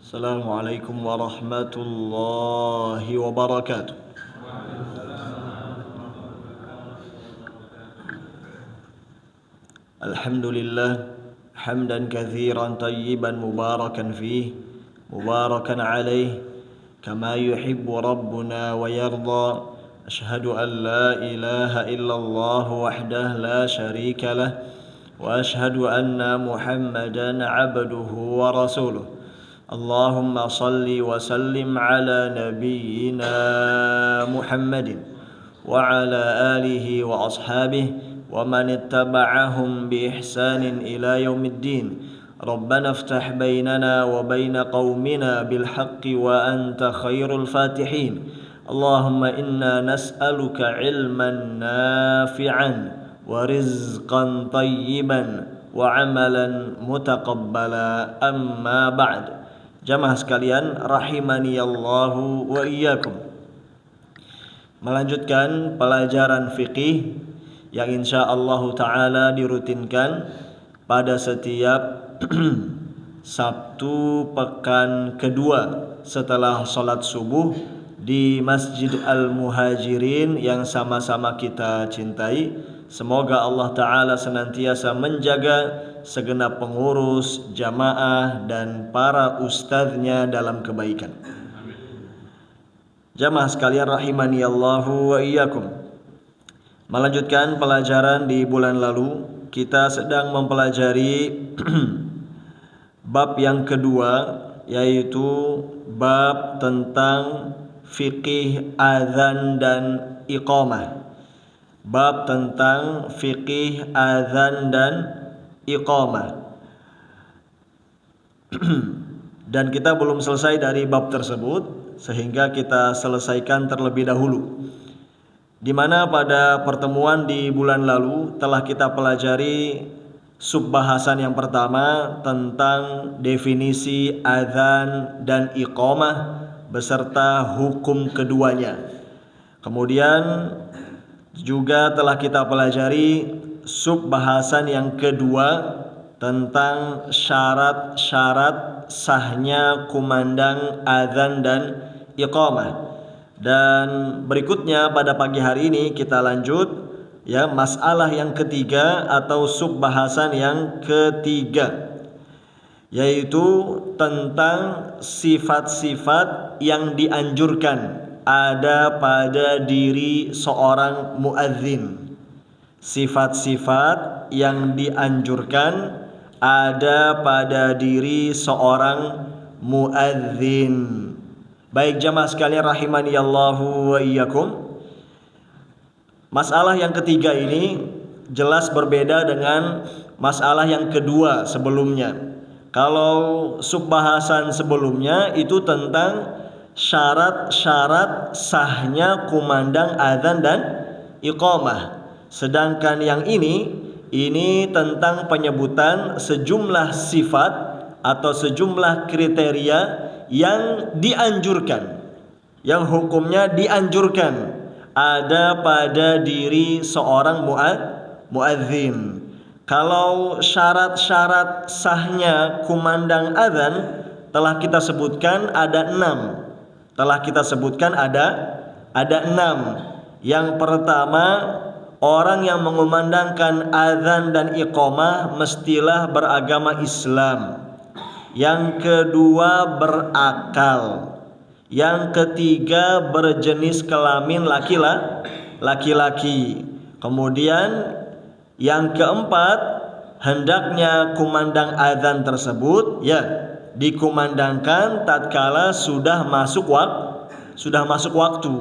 Assalamualaikum warahmatullahi wabarakatuh. Alhamdulillah hamdan katsiran tayyiban mubarakan fih mubarakan alaih kama yuhibbu rabbuna wa yarda. Ashhadu an la ilaha illallah wahdah la syarika lah wa ashhadu anna Muhammadan abduhu wa rasuluh. Allahumma salli wa sallim ala nabiyyina Muhammadin wa ala alihi wa ashabihi wa man ittaba'ahum bi ihsanin ila yaumiddin. Rabbana iftah bainana wa baina qaumina bil haqqi wa anta khairul fatihin. Allahumma inna nas'aluka ilman nafi'an wa rizqan tayyiban wa amalan mutaqabbala, amma ba'd. Jamaah sekalian rahimani Allahu wa iyyakum. Melanjutkan pelajaran fikih yang insyaallah ta'ala dirutinkan pada setiap Sabtu pekan kedua setelah sholat subuh di Masjid Al-Muhajirin yang sama-sama kita cintai. Semoga Allah Ta'ala senantiasa menjaga segenap pengurus, jamaah, dan para ustadznya dalam kebaikan. Jamaah sekalian rahimani Allahu wa iyyakum. Melanjutkan pelajaran di bulan lalu, kita sedang mempelajari bab yang kedua, yaitu bab tentang fikih azan dan iqamah. Bab tentang fikih azan dan iqamah. Dan kita belum selesai dari bab tersebut, sehingga kita selesaikan terlebih dahulu. Di mana pada pertemuan di bulan lalu telah kita pelajari subbahasan yang pertama tentang definisi azan dan iqamah beserta hukum keduanya. Kemudian juga telah kita pelajari subbahasan yang kedua tentang syarat-syarat sahnya kumandang azan dan iqamah. Dan berikutnya pada pagi hari ini kita lanjut masalah yang ketiga atau subbahasan yang ketiga, yaitu tentang sifat-sifat yang dianjurkan ada pada diri seorang muadzin. Sifat-sifat yang dianjurkan ada pada diri seorang muadzin. Baik jamaah sekalian rahimani Allahu wa iyyakum. Masalah yang ketiga ini jelas berbeda dengan masalah yang kedua sebelumnya. Kalau subbahasan sebelumnya itu tentang syarat-syarat sahnya kumandang azan dan iqamah. Sedangkan yang ini tentang penyebutan sejumlah sifat atau sejumlah kriteria yang dianjurkan, yang hukumnya dianjurkan ada pada diri seorang muadzin. Kalau syarat-syarat sahnya kumandang azan telah kita sebutkan ada 6. Ada 6. Yang pertama, orang yang mengumandangkan azan dan iqamah mestilah beragama Islam. Yang kedua, berakal. Yang ketiga, berjenis kelamin laki-laki. Kemudian yang keempat, hendaknya kumandang azan tersebut dikumandangkan tatkala sudah masuk waktu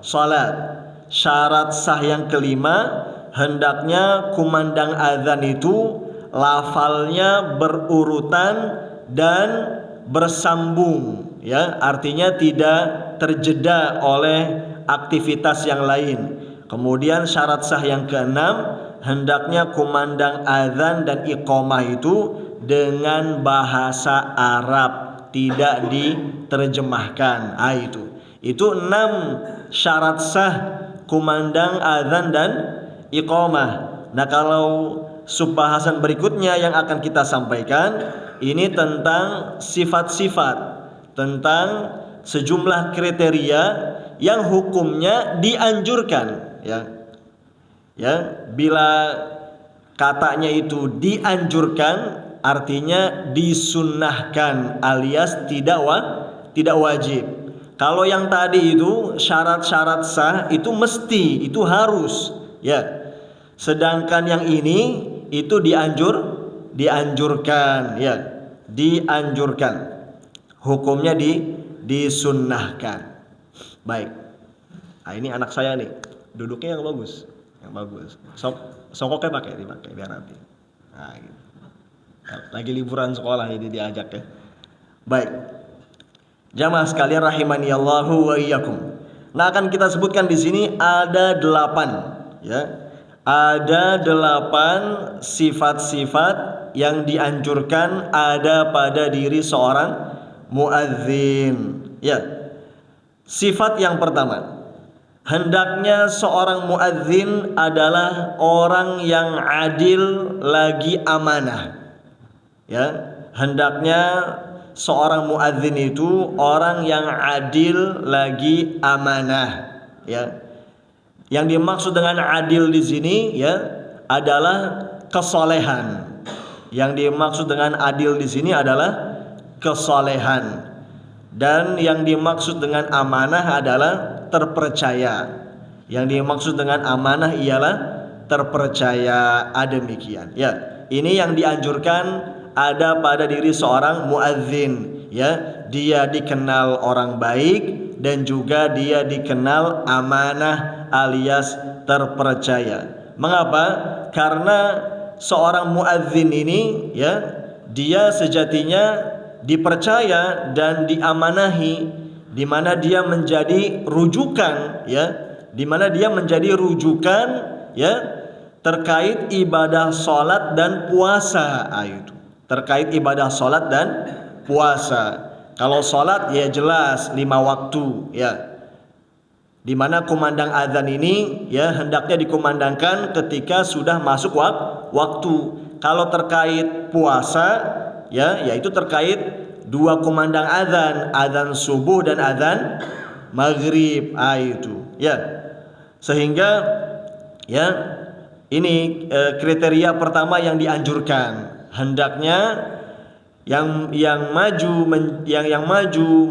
salat. Syarat sah yang kelima, hendaknya kumandang azan itu lafalnya berurutan dan bersambung, artinya tidak terjeda oleh aktivitas yang lain. Kemudian syarat sah yang keenam, hendaknya kumandang azan dan iqamah itu dengan bahasa Arab, tidak diterjemahkan. Itu 6 syarat sah kumandang azan dan iqamah. Nah, kalau subbahasan berikutnya yang akan kita sampaikan ini tentang sifat-sifat, tentang sejumlah kriteria yang hukumnya dianjurkan, bila katanya itu dianjurkan artinya disunnahkan alias tidak wajib. Kalau yang tadi itu syarat-syarat sah itu mesti, itu harus, Sedangkan yang ini itu dianjurkan, dianjurkan. Hukumnya disunnahkan. Baik. Nah, ini anak saya nih, duduknya yang bagus. Songkoknya dipakai biar rapi. Nah, gitu. Lagi liburan sekolah ini diajak ya. Baik. Jamaah sekalian rahimani Allahu wa iyyakum. Nah, akan kita sebutkan di sini ada 8, Ada 8 sifat-sifat yang dianjurkan ada pada diri seorang muadzin. Sifat yang pertama, hendaknya seorang muadzin adalah orang yang adil lagi amanah. Hendaknya seorang muadzin itu orang yang adil lagi amanah. Yang dimaksud dengan adil di sini adalah kesolehan. Yang dimaksud dengan adil di sini adalah kesolehan. Dan yang dimaksud dengan amanah adalah terpercaya. Yang dimaksud dengan amanah ialah terpercaya. Demikian. Ini yang dianjurkan ada pada diri seorang muadzin. Dia dikenal orang baik dan juga dia dikenal amanah alias terpercaya. Mengapa? Karena seorang muadzin ini dia sejatinya dipercaya dan diamanahi, di mana dia menjadi rujukan, di mana dia menjadi rujukan terkait ibadah salat dan puasa. Itu terkait ibadah salat dan puasa. Kalau salat jelas 5 waktu, di mana kumandang azan ini hendaknya dikumandangkan ketika sudah masuk waktu. Kalau terkait puasa yaitu terkait 2 kumandang azan subuh dan azan maghrib. Itu sehingga ini kriteria pertama yang dianjurkan. Hendaknya yang maju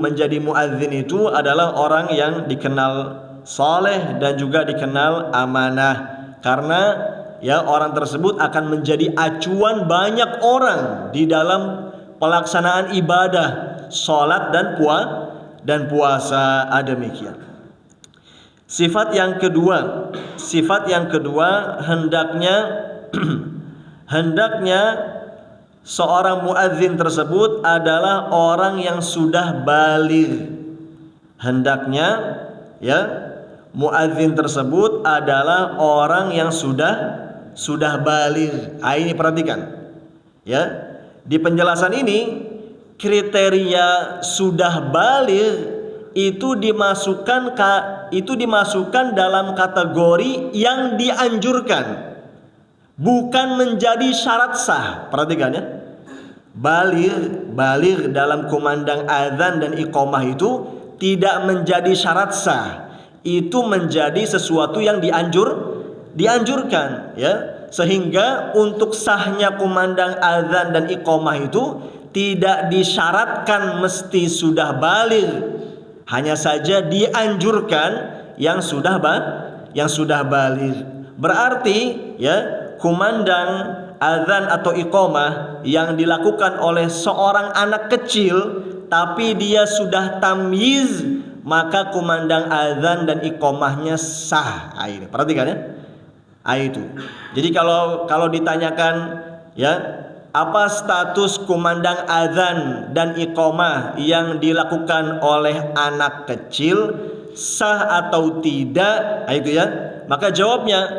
menjadi muadzin itu adalah orang yang dikenal saleh dan juga dikenal amanah. Karena orang tersebut akan menjadi acuan banyak orang di dalam pelaksanaan ibadah salat dan puasa. Demikian. Sifat yang kedua hendaknya seorang muadzin tersebut adalah orang yang sudah baligh. Hendaknya muadzin tersebut adalah orang yang sudah baligh. Ini perhatikan. Di penjelasan ini kriteria sudah baligh itu dimasukkan dalam kategori yang dianjurkan, bukan menjadi syarat sah. Perhatikan baligh dalam kumandang azan dan iqamah itu tidak menjadi syarat sah. Itu menjadi sesuatu yang dianjurkan, sehingga untuk sahnya kumandang azan dan iqamah itu tidak disyaratkan mesti sudah baligh. Hanya saja dianjurkan yang sudah baligh. Berarti kumandang azan atau iqamah yang dilakukan oleh seorang anak kecil tapi dia sudah tamyiz, maka kumandang azan dan iqamahnya sah. Ini perhatikan itu. Jadi kalau ditanyakan apa status kumandang azan dan iqamah yang dilakukan oleh anak kecil, sah atau tidak? Itu maka jawabnya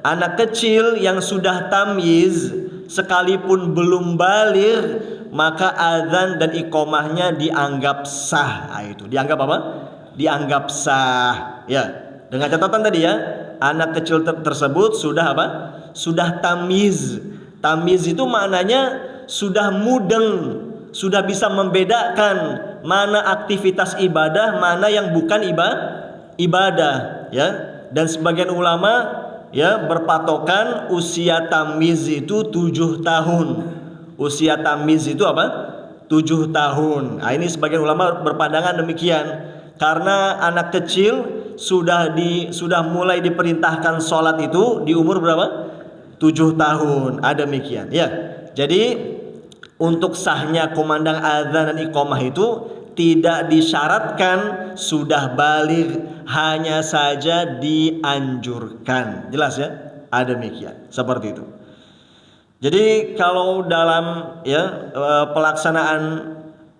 anak kecil yang sudah tamyiz sekalipun belum baligh, maka azan dan iqamahnya dianggap sah. Itu dianggap apa? Dianggap sah. Dengan catatan tadi anak kecil tersebut sudah apa? Sudah tamyiz. Tamyiz itu maknanya sudah mudeng, sudah bisa membedakan mana aktivitas ibadah, mana yang bukan ibadah, ya. Dan sebagian ulama ya berpatokan usia tamyiz itu 7 tahun. Usia tamyiz itu apa? 7 tahun. Nah, ini sebagian ulama berpandangan demikian. Karena anak kecil sudah mulai diperintahkan sholat itu di umur berapa? 7 tahun. Ada demikian. Ya. Jadi untuk sahnya kumandang azan dan iqamah itu tidak disyaratkan sudah baligh, hanya saja dianjurkan. Jelas ya? Ada demikian. Seperti itu. Jadi kalau dalam pelaksanaan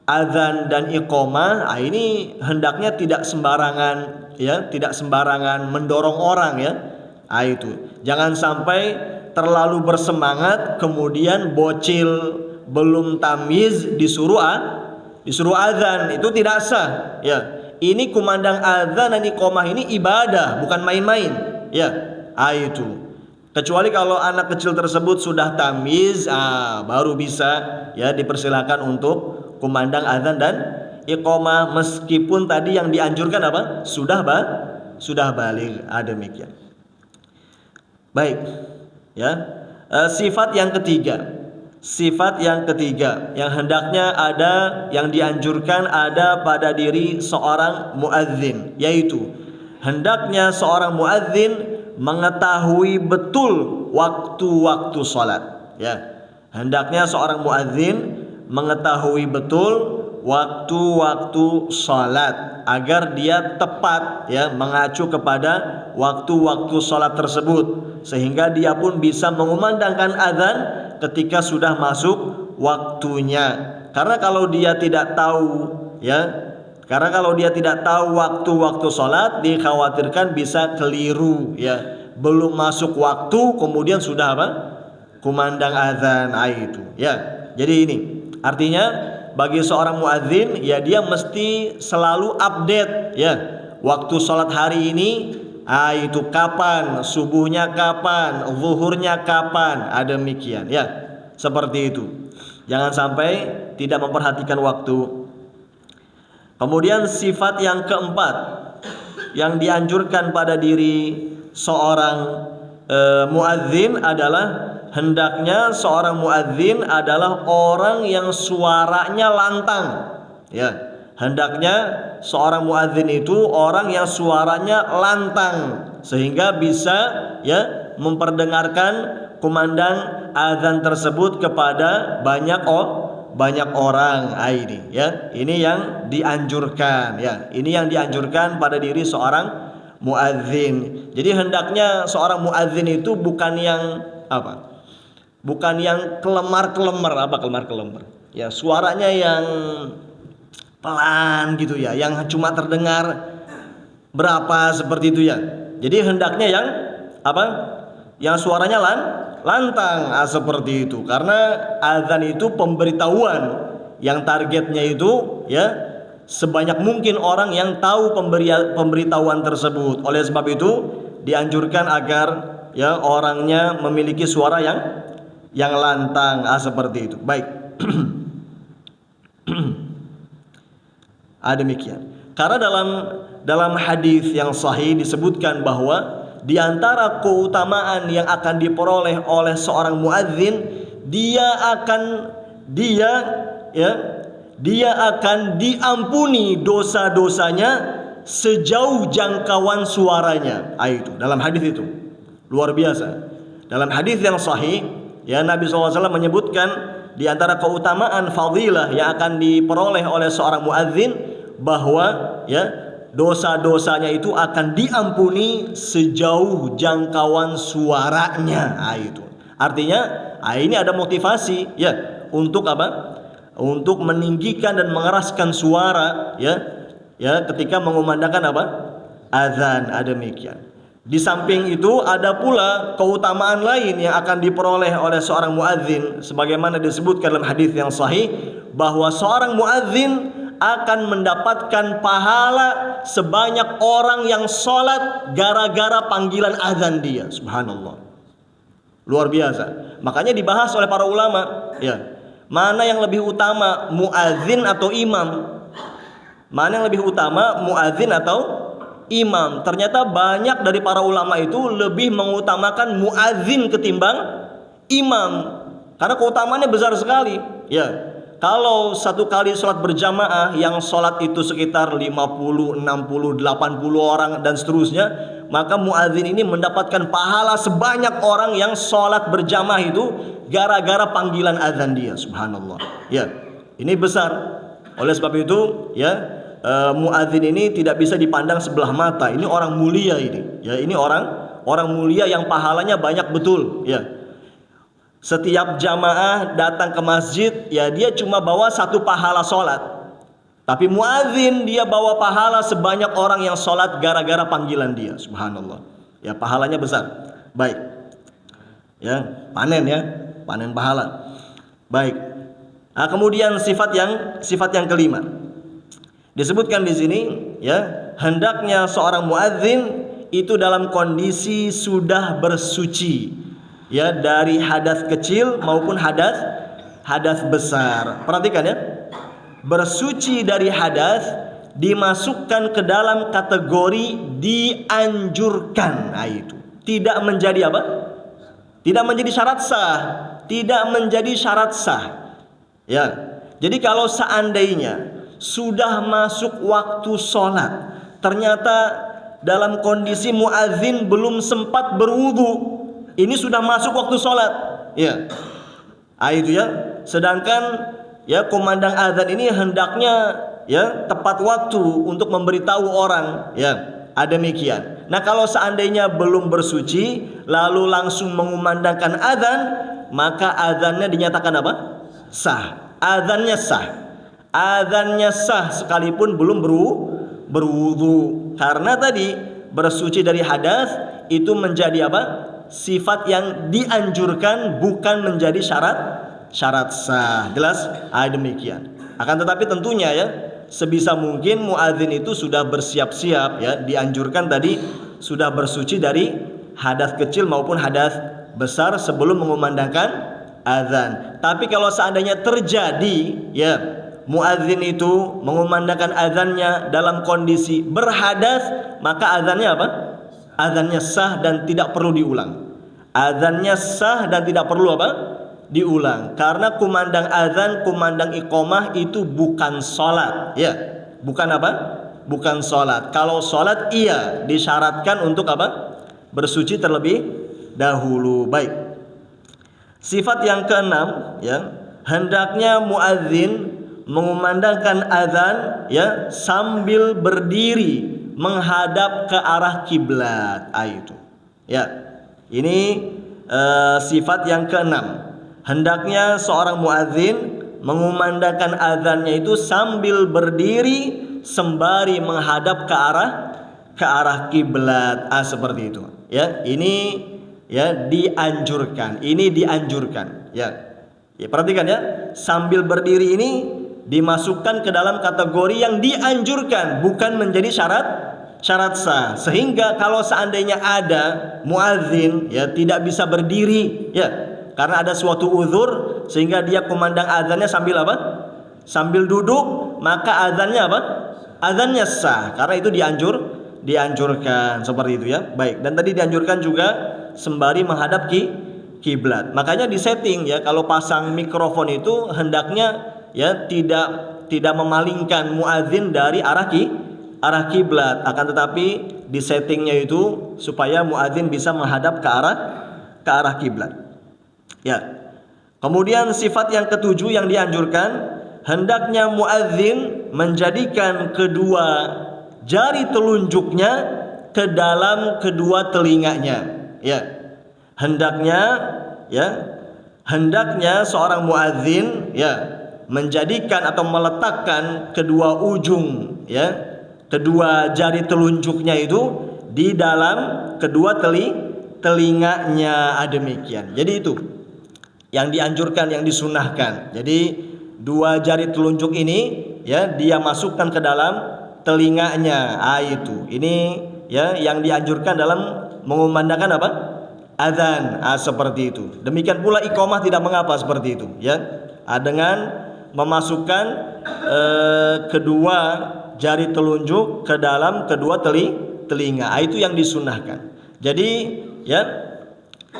azan dan iqamah, ini hendaknya tidak sembarangan, ya, tidak sembarangan mendorong orang, ya. Itu jangan sampai terlalu bersemangat kemudian bocil belum tamyiz disuruh azan, itu tidak sah, ya. Ini kumandang azan dan iqamah ini ibadah, bukan main-main, ya. Itu kecuali kalau anak kecil tersebut sudah tamyiz, baru bisa ya dipersilakan untuk kumandang azan dan iqamah, meskipun tadi yang dianjurkan apa? Sudah baligh. Demikian. Baik, ya. Sifat yang ketiga yang hendaknya ada, yang dianjurkan ada pada diri seorang muadzin, yaitu hendaknya seorang muadzin mengetahui betul waktu-waktu salat, ya. Hendaknya seorang muadzin mengetahui betul waktu-waktu salat agar dia tepat, ya, mengacu kepada waktu-waktu salat tersebut, sehingga dia pun bisa mengumandangkan azan ketika sudah masuk waktunya. Karena kalau dia tidak tahu, ya, waktu-waktu sholat, dikhawatirkan bisa keliru, ya. Belum masuk waktu kemudian sudah apa? Kumandang azan, itu, ya. Jadi ini artinya bagi seorang muadzin, ya, dia mesti selalu update, ya, waktu sholat hari ini, itu kapan, subuhnya kapan, zuhurnya kapan, demikian, ya. Seperti itu. Jangan sampai tidak memperhatikan waktu. Kemudian sifat yang keempat yang dianjurkan pada diri seorang muadzin adalah hendaknya seorang muadzin adalah orang yang suaranya lantang, ya. Hendaknya seorang muadzin itu orang yang suaranya lantang sehingga bisa, ya, memperdengarkan kumandang azan tersebut kepada banyak orang. Ini, ya, ini yang dianjurkan, ya. Ini yang dianjurkan pada diri seorang muadzin. Jadi hendaknya seorang muadzin itu bukan yang apa? Bukan yang kelemar-kelemar, ya, suaranya yang pelan gitu, ya, yang cuma terdengar berapa seperti itu, ya. Jadi hendaknya yang apa? Yang suaranya lantang, seperti itu. Karena azan itu pemberitahuan yang targetnya itu, ya, sebanyak mungkin orang yang tahu pemberitahuan tersebut. Oleh sebab itu dianjurkan agar, ya, orangnya memiliki suara yang lantang, seperti itu. Baik. Demikian. Karena dalam hadis yang sahih disebutkan bahwa di antara keutamaan yang akan diperoleh oleh seorang muadzin, dia akan diampuni dosa-dosanya sejauh jangkauan suaranya. Itu dalam hadis itu. Luar biasa. Dalam hadis yang sahih, ya, Nabi SAW menyebutkan di antara keutamaan fadilah yang akan diperoleh oleh seorang muadzin bahwa, ya, dosa-dosanya itu akan diampuni sejauh jangkauan suaranya. Itu artinya, ini ada motivasi, ya, untuk apa? Untuk meninggikan dan mengeraskan suara, ya, ketika mengumandangkan apa? Azan. Demikian. Di samping itu ada pula keutamaan lain yang akan diperoleh oleh seorang muadzin, sebagaimana disebutkan dalam hadis yang sahih bahwa seorang muadzin akan mendapatkan pahala sebanyak orang yang sholat gara-gara panggilan azan dia. Subhanallah. Luar biasa. Makanya dibahas oleh para ulama, ya. Mana yang lebih utama, muadzin atau imam? Mana yang lebih utama, muadzin atau imam? Ternyata banyak dari para ulama itu lebih mengutamakan muadzin ketimbang imam. Karena keutamaannya besar sekali, ya. Kalau satu kali sholat berjamaah yang sholat itu sekitar 50, 60, 80 orang dan seterusnya, maka muadzin ini mendapatkan pahala sebanyak orang yang sholat berjamaah itu gara-gara panggilan azan dia. Subhanallah. Ya, ini besar. Oleh sebab itu, ya, muadzin ini tidak bisa dipandang sebelah mata. Ini orang mulia ini. Ya, ini orang mulia yang pahalanya banyak betul. Ya. Setiap jamaah datang ke masjid, ya dia cuma bawa satu pahala sholat. Tapi muadzin dia bawa pahala sebanyak orang yang sholat gara-gara panggilan dia. Subhanallah. Ya, pahalanya besar. Baik. Ya, panen pahala. Baik. Nah, kemudian sifat yang kelima. Disebutkan di sini, ya, hendaknya seorang muadzin itu dalam kondisi sudah bersuci, ya, dari hadas kecil maupun hadas besar. Perhatikan, ya. Bersuci dari hadas dimasukkan ke dalam kategori dianjurkan. Nah, itu tidak menjadi apa? Tidak menjadi syarat sah. Tidak menjadi syarat sah. Ya. Jadi kalau seandainya sudah masuk waktu sholat, ternyata dalam kondisi muadzin belum sempat berwudu, ini sudah masuk waktu sholat, ya. Itu ya. Sedangkan ya kumandang azan ini hendaknya ya tepat waktu untuk memberitahu orang, ya. Demikian. Nah, kalau seandainya belum bersuci lalu langsung mengumandangkan azan, maka azannya dinyatakan apa? Sah. Azannya sah. Azannya sah sekalipun belum berwudu. Karena tadi bersuci dari hadas itu menjadi apa? Sifat yang dianjurkan, bukan menjadi syarat sah. Jelas? Demikian. Akan tetapi tentunya, ya, sebisa mungkin muadzin itu sudah bersiap-siap, ya, dianjurkan tadi sudah bersuci dari hadas kecil maupun hadas besar sebelum mengumandangkan azan. Tapi kalau seandainya terjadi, ya, muadzin itu mengumandangkan azannya dalam kondisi berhadas, maka azannya apa? Azannya sah dan tidak perlu diulang. Azannya sah dan tidak perlu apa? Diulang. Karena kumandang azan, kumandang iqomah itu bukan sholat, ya. Bukan apa? Bukan sholat. Kalau sholat, iya, disyaratkan untuk apa? Bersuci terlebih dahulu. Baik. Sifat yang keenam, ya, hendaknya muadzin mengumandangkan azan, ya, sambil berdiri menghadap ke arah kiblat. Itu, ya, ini sifat yang keenam. Hendaknya seorang muadzin mengumandangkan azannya itu sambil berdiri sembari menghadap ke arah kiblat. Seperti itu, ya. Ini, ya, dianjurkan. Ini dianjurkan, ya. Ya, perhatikan, ya, sambil berdiri ini dimasukkan ke dalam kategori yang dianjurkan, bukan menjadi syarat sah. Sehingga kalau seandainya ada muadzin, ya, tidak bisa berdiri, ya, karena ada suatu uzur sehingga dia kumandang azannya sambil apa? Sambil duduk, maka azannya apa? Azannya sah, karena itu dianjurkan seperti itu, ya. Baik, dan tadi dianjurkan juga sembari menghadap kiblat. Makanya disetting, ya, kalau pasang mikrofon itu hendaknya, ya, tidak memalingkan muadzin dari arah kiblat, akan tetapi disettingnya itu supaya muadzin bisa menghadap ke arah kiblat. Ya. Kemudian sifat yang ketujuh yang dianjurkan, hendaknya muadzin menjadikan kedua jari telunjuknya ke dalam kedua telinganya, ya. Hendaknya seorang muadzin, ya, menjadikan atau meletakkan kedua ujung, ya, kedua jari telunjuknya itu di dalam kedua telinganya. Demikian. Jadi itu yang dianjurkan, yang disunahkan. Jadi dua jari telunjuk ini, ya, dia masukkan ke dalam telinganya. Itu. Ini, ya, yang dianjurkan dalam mengumandangkan apa? adzan, seperti itu. Demikian pula iqamah tidak mengapa seperti itu, ya. Dengan memasukkan kedua jari telunjuk ke dalam kedua telinga, itu yang disunahkan. Jadi, ya.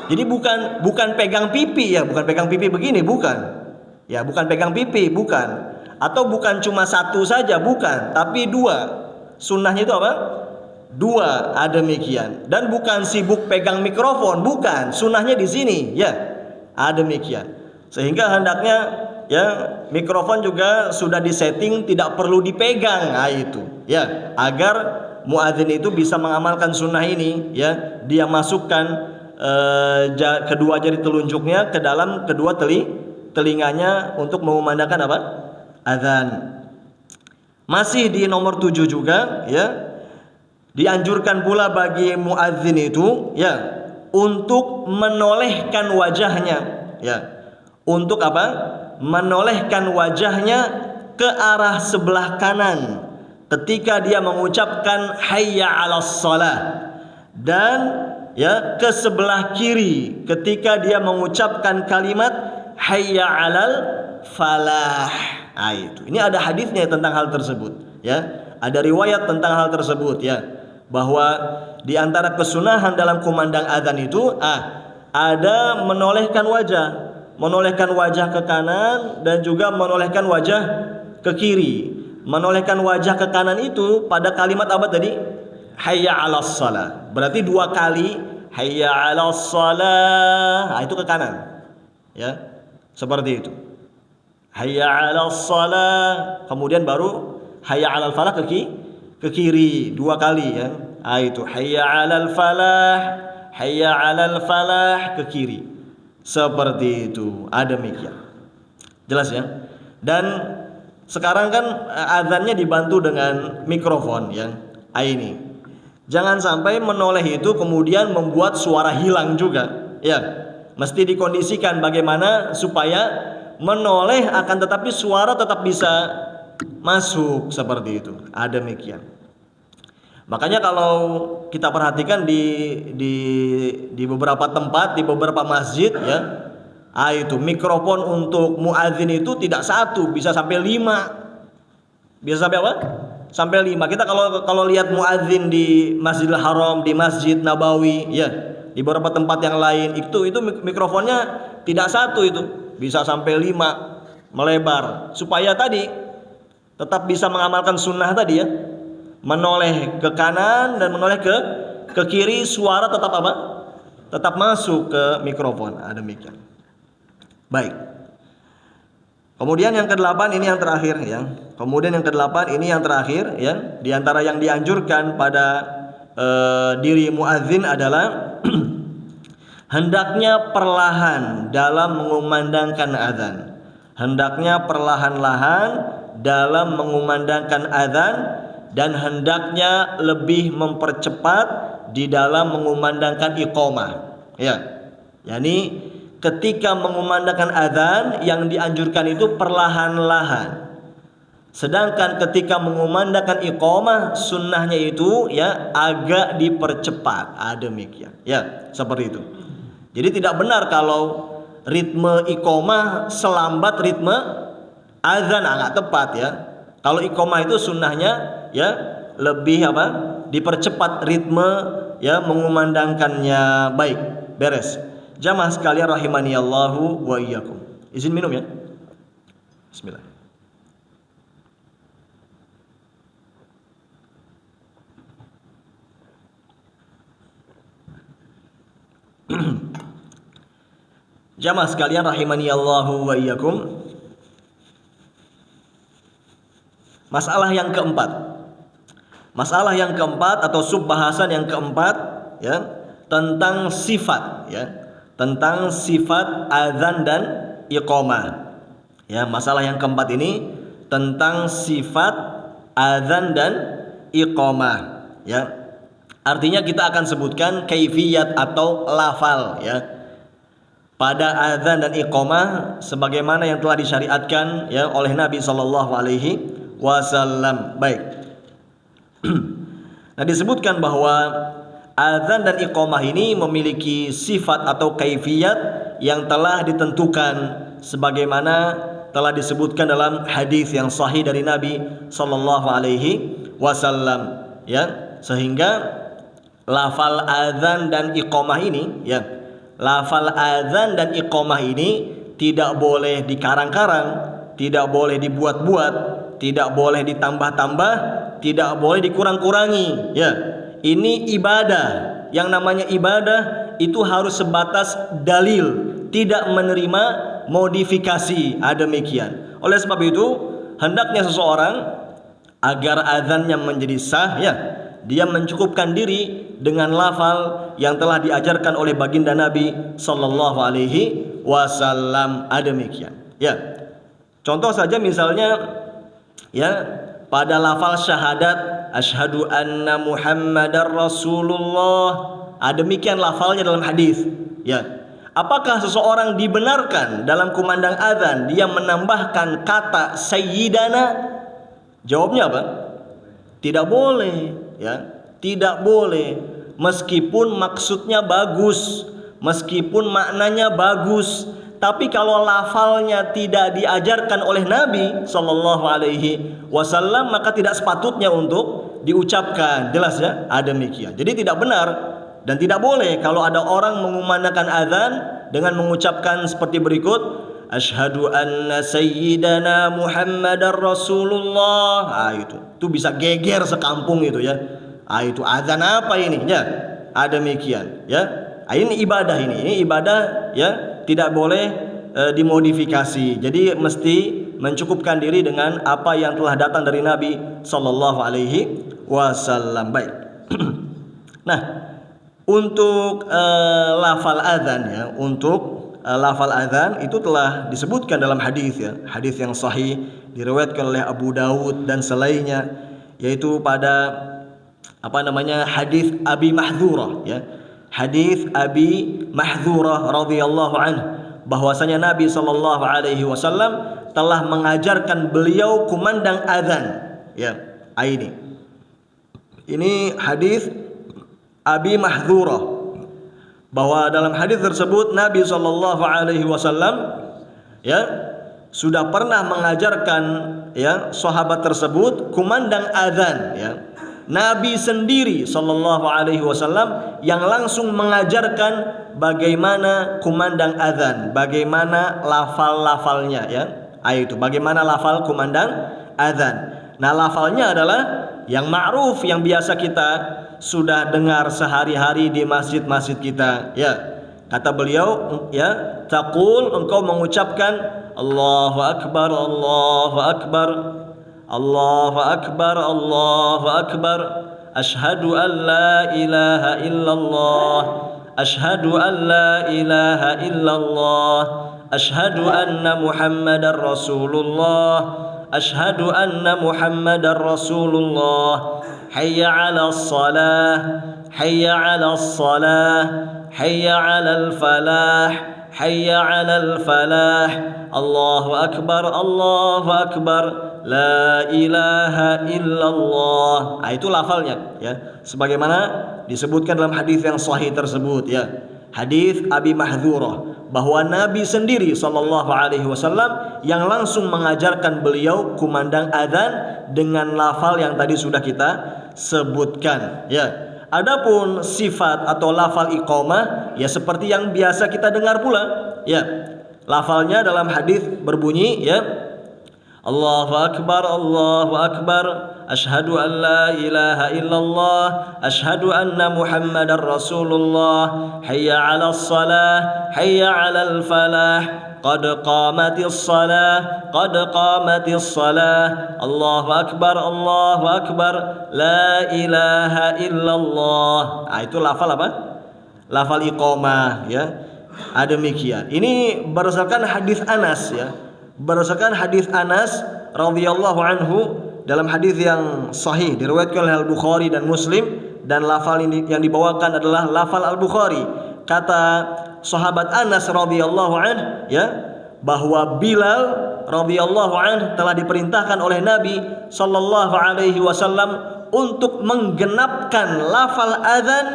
Jadi bukan pegang pipi, ya, bukan pegang pipi begini, bukan. Ya, bukan pegang pipi, bukan. Atau bukan cuma satu saja, bukan, tapi dua. Sunnahnya itu apa? Dua, demikian. Dan bukan sibuk pegang mikrofon, bukan. Sunnahnya di sini, ya, demikian. Sehingga hendaknya, ya, mikrofon juga sudah disetting tidak perlu dipegang, itu, ya, agar muadzin itu bisa mengamalkan sunnah ini, ya. Dia masukkan kedua jari telunjuknya ke dalam kedua telinganya untuk mengumandangkan apa? Adzan. Masih di nomor 7 juga, ya. Dianjurkan pula bagi muadzin itu, ya, untuk menolehkan wajahnya, ya. Untuk apa? Menolehkan wajahnya ke arah sebelah kanan ketika dia mengucapkan hayya 'alas shalah, dan, ya, ke sebelah kiri ketika dia mengucapkan kalimat hayya 'alal falah. Itu. Ini ada hadisnya tentang hal tersebut, ya. Ada riwayat tentang hal tersebut, ya, bahwa di antara kesunahan dalam kumandang adzan itu ada menolehkan wajah ke kanan dan juga menolehkan wajah ke kiri. Menolehkan wajah ke kanan itu pada kalimat apa tadi? Hayya 'alas shalah. Berarti dua kali hayya 'alas shalah, itu ke kanan. Ya. Seperti itu. Hayya 'alas shalah, kemudian baru hayya 'alal falah ke kiri dua kali, ya. Itu hayya 'alal falah, hayya 'alal falah ke kiri. Seperti itu. Demikian. Jelas, ya? Dan sekarang kan azannya dibantu dengan mikrofon, ya. Ini. Jangan sampai menoleh itu kemudian membuat suara hilang juga, ya. Mesti dikondisikan bagaimana supaya menoleh akan tetapi suara tetap bisa masuk, seperti itu. Demikian. Makanya kalau kita perhatikan di beberapa tempat, di beberapa masjid, ya, itu mikrofon untuk muadzin itu tidak satu, bisa sampai 5. Bisa sampai apa? Sampai 5. Kita kalau lihat muadzin di Masjidil Haram, di Masjid Nabawi, ya, di beberapa tempat yang lain, itu mikrofonnya tidak satu, itu bisa sampai 5 melebar, supaya tadi tetap bisa mengamalkan sunnah tadi, ya, menoleh ke kanan dan menoleh ke kiri, suara tetap apa? Tetap masuk ke mikrofon. Demikian. Baik. Kemudian yang ke-8 ini yang terakhir, ya. Kemudian yang ke-8 ini yang terakhir, ya. Di antara yang dianjurkan pada diri muadzin adalah hendaknya perlahan dalam mengumandangkan azan. Hendaknya perlahan-lahan dalam mengumandangkan azan, dan hendaknya lebih mempercepat di dalam mengumandangkan iqamah, ya. Yani ketika mengumandangkan azan yang dianjurkan itu perlahan-lahan. Sedangkan ketika mengumandangkan iqamah sunnahnya itu, ya, agak dipercepat. Demikian, ya, seperti itu. Jadi tidak benar kalau ritme iqamah selambat ritme azan, nggak tepat, ya. Kalau iqamah itu sunnahnya, ya, lebih apa? Dipercepat ritme, ya, mengumandangkannya. Baik, beres. Jamaah sekalian rahimani Allahu wa iyyakum. Izin minum, ya. Bismillah. Jamaah sekalian rahimani Allahu wa iyyakum. Masalah yang keempat. Masalah yang keempat atau subbahasan yang keempat, ya, tentang sifat, ya. Tentang sifat azan dan iqamah. Ya, masalah yang keempat ini tentang sifat azan dan iqamah, ya. Artinya kita akan sebutkan kaifiyat atau lafal, ya, pada azan dan iqamah sebagaimana yang telah disyariatkan, ya, oleh Nabi sallallahu alaihi wasallam. Baik. Nah, disebutkan bahwa Azan dan iqamah ini memiliki sifat atau kaifiyat yang telah ditentukan sebagaimana telah disebutkan dalam hadis yang sahih dari Nabi sallallahu alaihi wasallam, ya. Sehingga lafal azan dan iqamah ini, ya. Lafal azan dan iqamah ini tidak boleh dikarang-karang, tidak boleh dibuat-buat, tidak boleh ditambah-tambah, tidak boleh dikurang-kurangi, ya. Ini ibadah. Yang namanya ibadah itu harus sebatas dalil, tidak menerima modifikasi. Demikian. Oleh sebab itu, hendaknya seseorang agar azannya menjadi sah, ya, dia mencukupkan diri dengan lafal yang telah diajarkan oleh baginda Nabi sallallahu alaihi wasallam. Demikian. Ya. Contoh saja misalnya, ya, pada lafal syahadat asyhadu anna Muhammadar Rasulullah. Demikian lafalnya dalam hadis, ya. Apakah seseorang dibenarkan dalam kumandang azan dia menambahkan kata sayyidana? Jawabnya apa? Tidak boleh, ya. Tidak boleh. Meskipun maksudnya bagus, meskipun maknanya bagus, tapi kalau lafalnya tidak diajarkan oleh Nabi sallallahu alaihi wasallam, maka tidak sepatutnya untuk diucapkan. Jelas, ya? Demikian. Jadi tidak benar dan tidak boleh kalau ada orang mengumandangkan azan dengan mengucapkan seperti berikut, asyhadu anna sayyidana Muhammadar Rasulullah. Itu bisa geger sekampung itu, ya. Itu azan apa ini, ya? Demikian, ya. Ini ibadah, ya. Tidak boleh dimodifikasi. Jadi mesti mencukupkan diri dengan apa yang telah datang dari Nabi sallallahu alaihi wasallam. Baik. Nah, untuk lafal azan, ya, untuk lafal azan itu telah disebutkan dalam hadis, ya. Hadis yang sahih diriwayatkan oleh Abu Dawud dan selainnya, yaitu pada hadis Abi Mahdzurah, ya. Hadis Abi Mahdzurah radhiyallahu anhu, bahwasanya Nabi sallallahu alaihi wasallam telah mengajarkan beliau kumandang azan, ya. Ini hadis Abi Mahdzurah, bahwa dalam hadis tersebut Nabi sallallahu alaihi wasallam, ya, sudah pernah mengajarkan, ya, sahabat tersebut kumandang azan, ya. Nabi sendiri sallallahu alaihi wasallam yang langsung mengajarkan bagaimana kumandang azan, bagaimana lafal-lafalnya, ya. Itu bagaimana lafal kumandang azan. Nah, lafalnya adalah yang ma'ruf, yang biasa kita sudah dengar sehari-hari di masjid-masjid kita, ya. Kata beliau, ya, taqul, engkau mengucapkan Allahu akbar, Allahu akbar, Allahu akbar, Allahu akbar, asyhadu an la ilaha illallah, asyhadu an la ilaha illallah, asyhadu anna Muhammadar Rasulullah, asyhadu anna Muhammadar Rasulullah, hayya 'alas salah, hayya 'alas salah, hayya 'alal falah, hayya 'alal falah, Allahu akbar, Allahu akbar, la ilaha illallah. Itu lafalnya, ya, sebagaimana disebutkan dalam hadis yang sahih tersebut, ya. Hadis Abi Mahdzurah, bahwa Nabi sendiri sallallahu alaihi wasallam yang langsung mengajarkan beliau kumandang azan dengan lafal yang tadi sudah kita sebutkan, ya. Adapun sifat atau lafal iqamah, ya, seperti yang biasa kita dengar pula, ya. Lafalnya dalam hadis berbunyi, ya, Allahu akbar, Allahu akbar, asyhadu an la ilaha illallah, asyhadu anna Muhammadar Rasulullah, hayya 'alas salah, hayya 'alal falah, qad qamatis salah, qad qamatis salah, Allahu akbar, Allahu akbar, la ilaha illallah. Itu lafal apa? Lafal iqamah, ya. Demikian. Ini berdasarkan hadis Anas, ya. Berdasarkan hadis Anas radhiyallahu anhu, dalam hadis yang sahih diriwayatkan oleh Al-Bukhari dan Muslim, dan lafal ini yang dibawakan adalah lafal Al-Bukhari. Kata sahabat Anas radhiyallahu anhu, ya, bahwa Bilal radhiyallahu anhu telah diperintahkan oleh Nabi sallallahu alaihi wasallam untuk menggenapkan lafal azan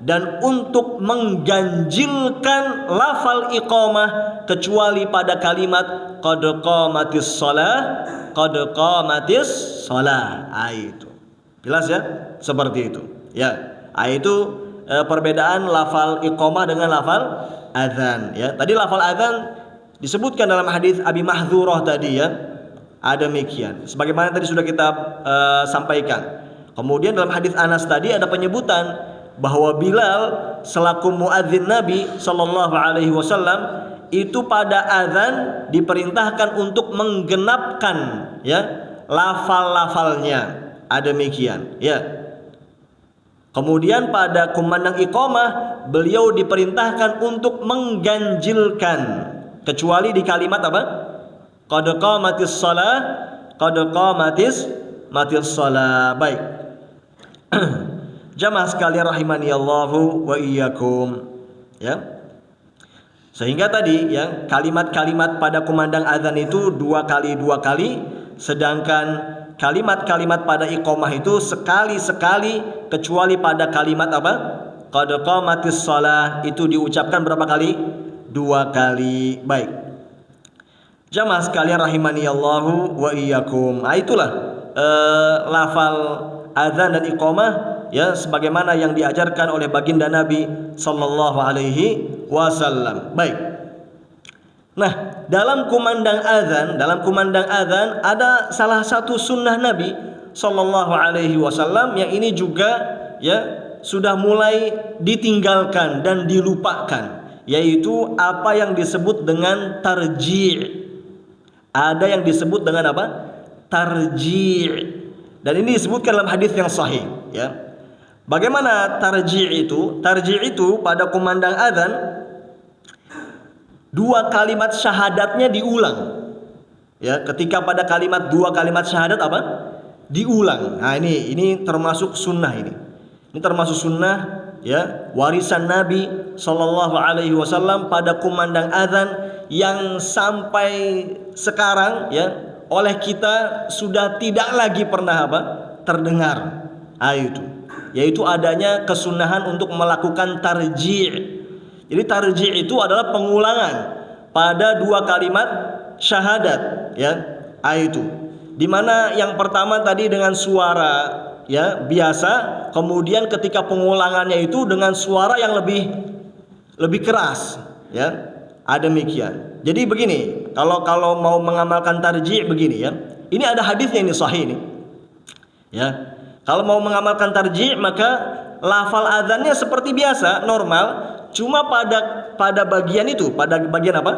dan untuk mengganjilkan lafal iqamah kecuali pada kalimat qad qamatis shalah, qad qamatis shalah. Itu. Jelas ya? Seperti itu. Ya. Itu perbedaan lafal iqamah dengan lafal adzan ya. Tadi lafal adzan disebutkan dalam hadis Abi Mahdzurah tadi ya. Ada demikian. Sebagaimana tadi sudah kita sampaikan. Kemudian dalam hadis Anas tadi ada penyebutan bahwa Bilal selaku muadzin Nabi sallallahu alaihi wasallam itu pada azan diperintahkan untuk menggenapkan ya lafal-lafalnya. Ada demikian ya. Kemudian pada kumandang iqamah beliau diperintahkan untuk mengganjilkan kecuali di kalimat apa? Qad qamatis shalah, qad qamatis shalah. Baik. Jamaah sekalian rahimani Allahu wa iyyakum. Ya. Sehingga tadi ya kalimat-kalimat pada kumandang azan itu dua kali, sedangkan kalimat-kalimat pada iqamah itu sekali-sekali kecuali pada kalimat apa? Qad qamatis shalah itu diucapkan berapa kali? 2 kali. Baik. Jamaah sekalian rahimani Allahu wa iyyakum. Itulah lafal azan dan iqamah ya sebagaimana yang diajarkan oleh baginda Nabi sallallahu alaihi wasallam. Baik. Nah, dalam kumandang azan ada salah satu sunnah Nabi sallallahu alaihi wasallam yang ini juga ya sudah mulai ditinggalkan dan dilupakan, yaitu apa yang disebut dengan tarji'. Ada yang disebut dengan apa? Tarji'. Dan ini disebutkan dalam hadis yang sahih ya. Bagaimana tarji' itu? Tarji' itu pada kumandang azan 2 kalimat syahadatnya diulang. Ya, ketika pada kalimat 2 kalimat syahadat apa? Diulang. Nah, ini termasuk sunnah ini. Ini termasuk sunnah ya, warisan Nabi sallallahu alaihi wasallam pada kumandang azan yang sampai sekarang ya oleh kita sudah tidak lagi pernah apa? Terdengar. Itu. Yaitu adanya kesunahan untuk melakukan tarji'. Jadi tarji' itu adalah pengulangan pada 2 kalimat syahadat ya. Itu. Di mana yang pertama tadi dengan suara ya biasa, kemudian ketika pengulangannya itu dengan suara yang lebih keras ya. Ada demikian. Jadi begini, kalau mau mengamalkan tarji' begini ya. Ini ada hadisnya ini sahih ini. Ya. Kalau mau mengamalkan tarji' maka lafal azannya seperti biasa, normal. Cuma pada bagian itu, pada bagian apa?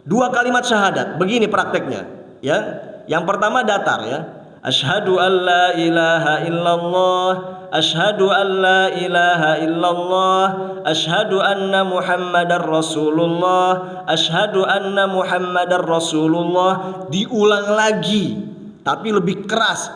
2 kalimat syahadat. Begini prakteknya, ya. Yang pertama datar ya. Asyhadu an la ilaha illallah, asyhadu an la ilaha illallah, asyhadu anna Muhammadar Rasulullah, asyhadu anna Muhammadar Rasulullah. Diulang lagi, tapi lebih keras.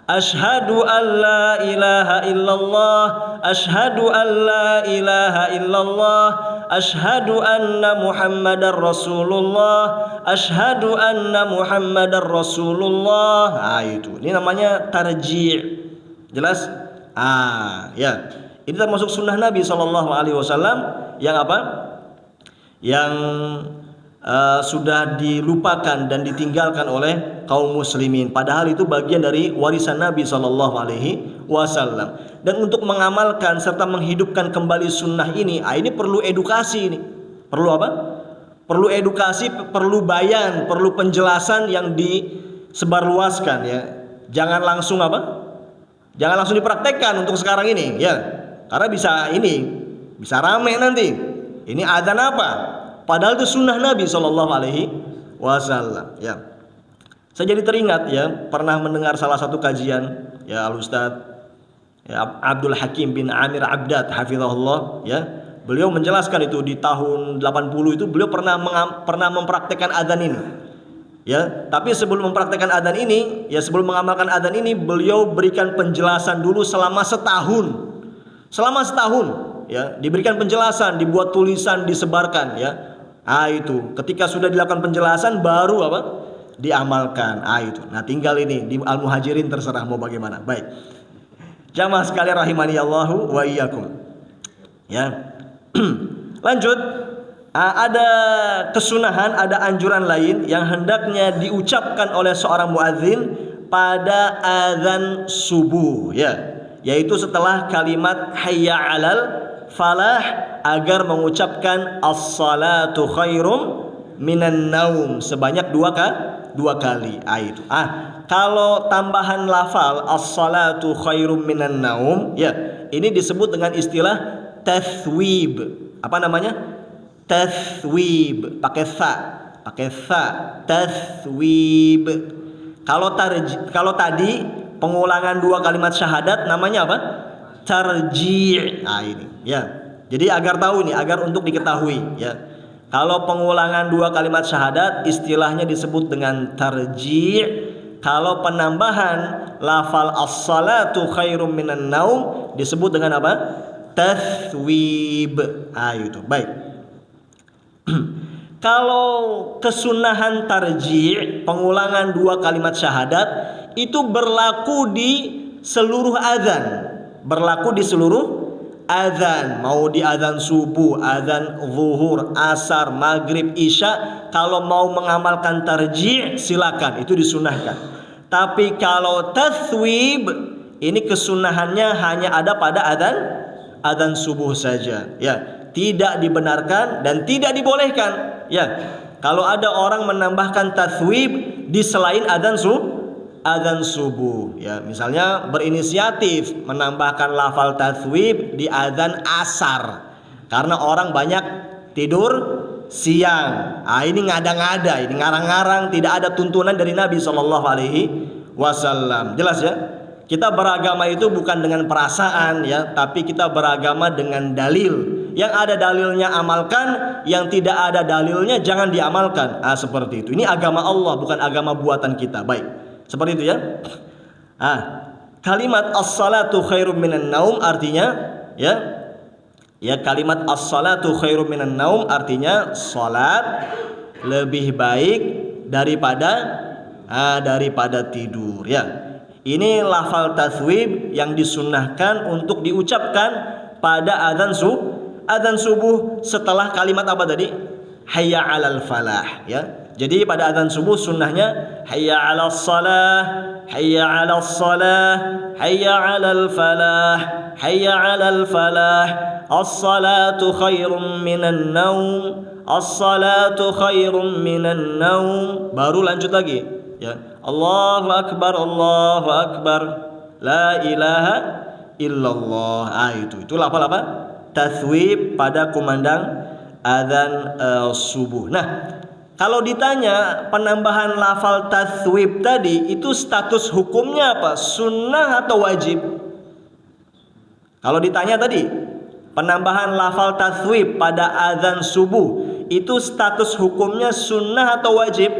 Asyhadu an la ilaha illallah, asyhadu an la ilaha illallah, asyhadu anna Muhammadar Rasulullah, asyhadu anna Muhammadar Rasulullah. Itu. Ini namanya tarji'. Jelas? Ya. Ini termasuk sunnah Nabi sallallahu alaihi wasallam yang apa? Yang sudah dilupakan dan ditinggalkan oleh kaum muslimin, padahal itu bagian dari warisan Nabi sallallahu alaihi wasallam. Dan untuk mengamalkan serta menghidupkan kembali sunnah ini perlu edukasi ini. Perlu apa? Perlu edukasi, perlu bayan, perlu penjelasan yang disebarluaskan ya. Jangan langsung apa? Jangan langsung dipraktekkan untuk sekarang ini ya. Karena bisa rame nanti. Ini adzan apa? Padahal itu sunnah Nabi sallallahu alaihi wasallam ya. Saya jadi teringat ya, pernah mendengar salah satu kajian ya Al-Ustaz ya, Abdul Hakim bin Amir Abdad hafizahullah ya. Beliau menjelaskan itu di tahun 80 itu beliau pernah mempraktekkan adzan ini. Ya, tapi sebelum mempraktekkan adzan ini, ya sebelum mengamalkan adzan ini, beliau berikan penjelasan dulu selama setahun. Selama setahun ya, diberikan penjelasan, dibuat tulisan, disebarkan ya. Itu ketika sudah dilakukan penjelasan baru apa? Diamalkan. Itu. Nah, tinggal ini di Al-Muhajirin terserah mau bagaimana. Baik. Jamaah sekalian rahimani Allahu wa iyyakum. Ya. Lanjut, ada kesunahan, ada anjuran lain yang hendaknya diucapkan oleh seorang muadzin pada azan subuh, ya, yaitu setelah kalimat hayya 'alal falah agar mengucapkan as-salatu khairum minan naum sebanyak dua kali. Itu. Kalau tambahan lafal as-salatu khairum minan naum, ya, ini disebut dengan istilah tathwib. Apa namanya? Tathwib. Pakai sa. Tathwib. Kalau tadi pengulangan dua kalimat syahadat namanya apa? Tarji'. Ini, ya. Jadi agar tahu nih, agar untuk diketahui, ya. Kalau pengulangan dua kalimat syahadat istilahnya disebut dengan tarji'. Kalau penambahan lafal as-salatu khairum minan naum disebut dengan apa? Tathwib. Itu. Baik. Kalau kesunahan tarji', pengulangan dua kalimat syahadat, itu berlaku di seluruh azan. Berlaku di seluruh azan. Mau di azan subuh, azan zuhur, asar, maghrib, isya. Kalau mau mengamalkan tarji' silakan, itu disunahkan. Tapi kalau tathwib, ini kesunahannya hanya ada pada azan subuh saja, ya. Tidak dibenarkan dan tidak dibolehkan, ya. Kalau ada orang menambahkan tathwib di selain azan subuh, ya, misalnya berinisiatif menambahkan lafal tathwib di azan asar karena orang banyak tidur siang. Ini ngada-ngada, ini ngarang-ngarang, tidak ada tuntunan dari Nabi SAW. Jelas, ya? Kita beragama itu bukan dengan perasaan, ya, tapi kita beragama dengan dalil. Yang ada dalilnya amalkan, yang tidak ada dalilnya jangan diamalkan. Seperti itu. Ini agama Allah, bukan agama buatan kita. Baik, seperti itu, ya. Kalimat as-salatu khairum minan naum artinya, ya, kalimat as-salatu khairum minan naum artinya salat lebih baik daripada tidur, ya. Ini lafal tathwib yang disunnahkan untuk diucapkan pada azan subuh setelah kalimat apa tadi? Hayya 'alal falah, ya. Jadi pada azan subuh sunnahnya hayya 'alas salah, hayya 'alas salah, hayya 'alal falah, hayya 'alal falah, as-salatu khairum minan naum, as-salatu khairum minan naum. Baru lanjut lagi, ya. Allahu akbar, Allahu akbar, la ilaha illallah. Itu apa? Tathwib pada kumandang azan subuh. Nah, kalau ditanya penambahan lafal tathwib tadi itu status hukumnya apa? Sunnah atau wajib? Kalau ditanya tadi penambahan lafal tathwib pada azan subuh itu status hukumnya sunnah atau wajib?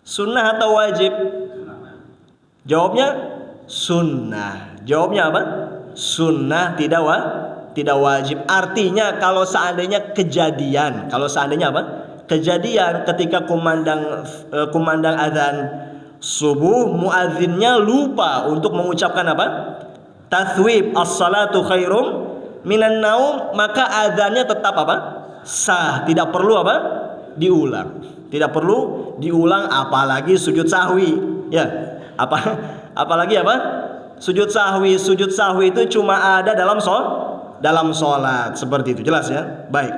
Sunnah atau wajib? Jawabnya sunnah. Jawabnya apa? Sunnah, tidak wajib. Artinya kalau seandainya apa? Kejadian ketika kumandang azan subuh, muadzinnya lupa untuk mengucapkan apa? Tathwib as-salatu khairum minan naum, maka azannya tetap apa? Sah, tidak perlu apa? Diulang, apalagi sujud sahwi, ya. Apalagi apa? Sujud sahwi itu cuma ada dalam sholat, seperti itu. Jelas, ya? Baik.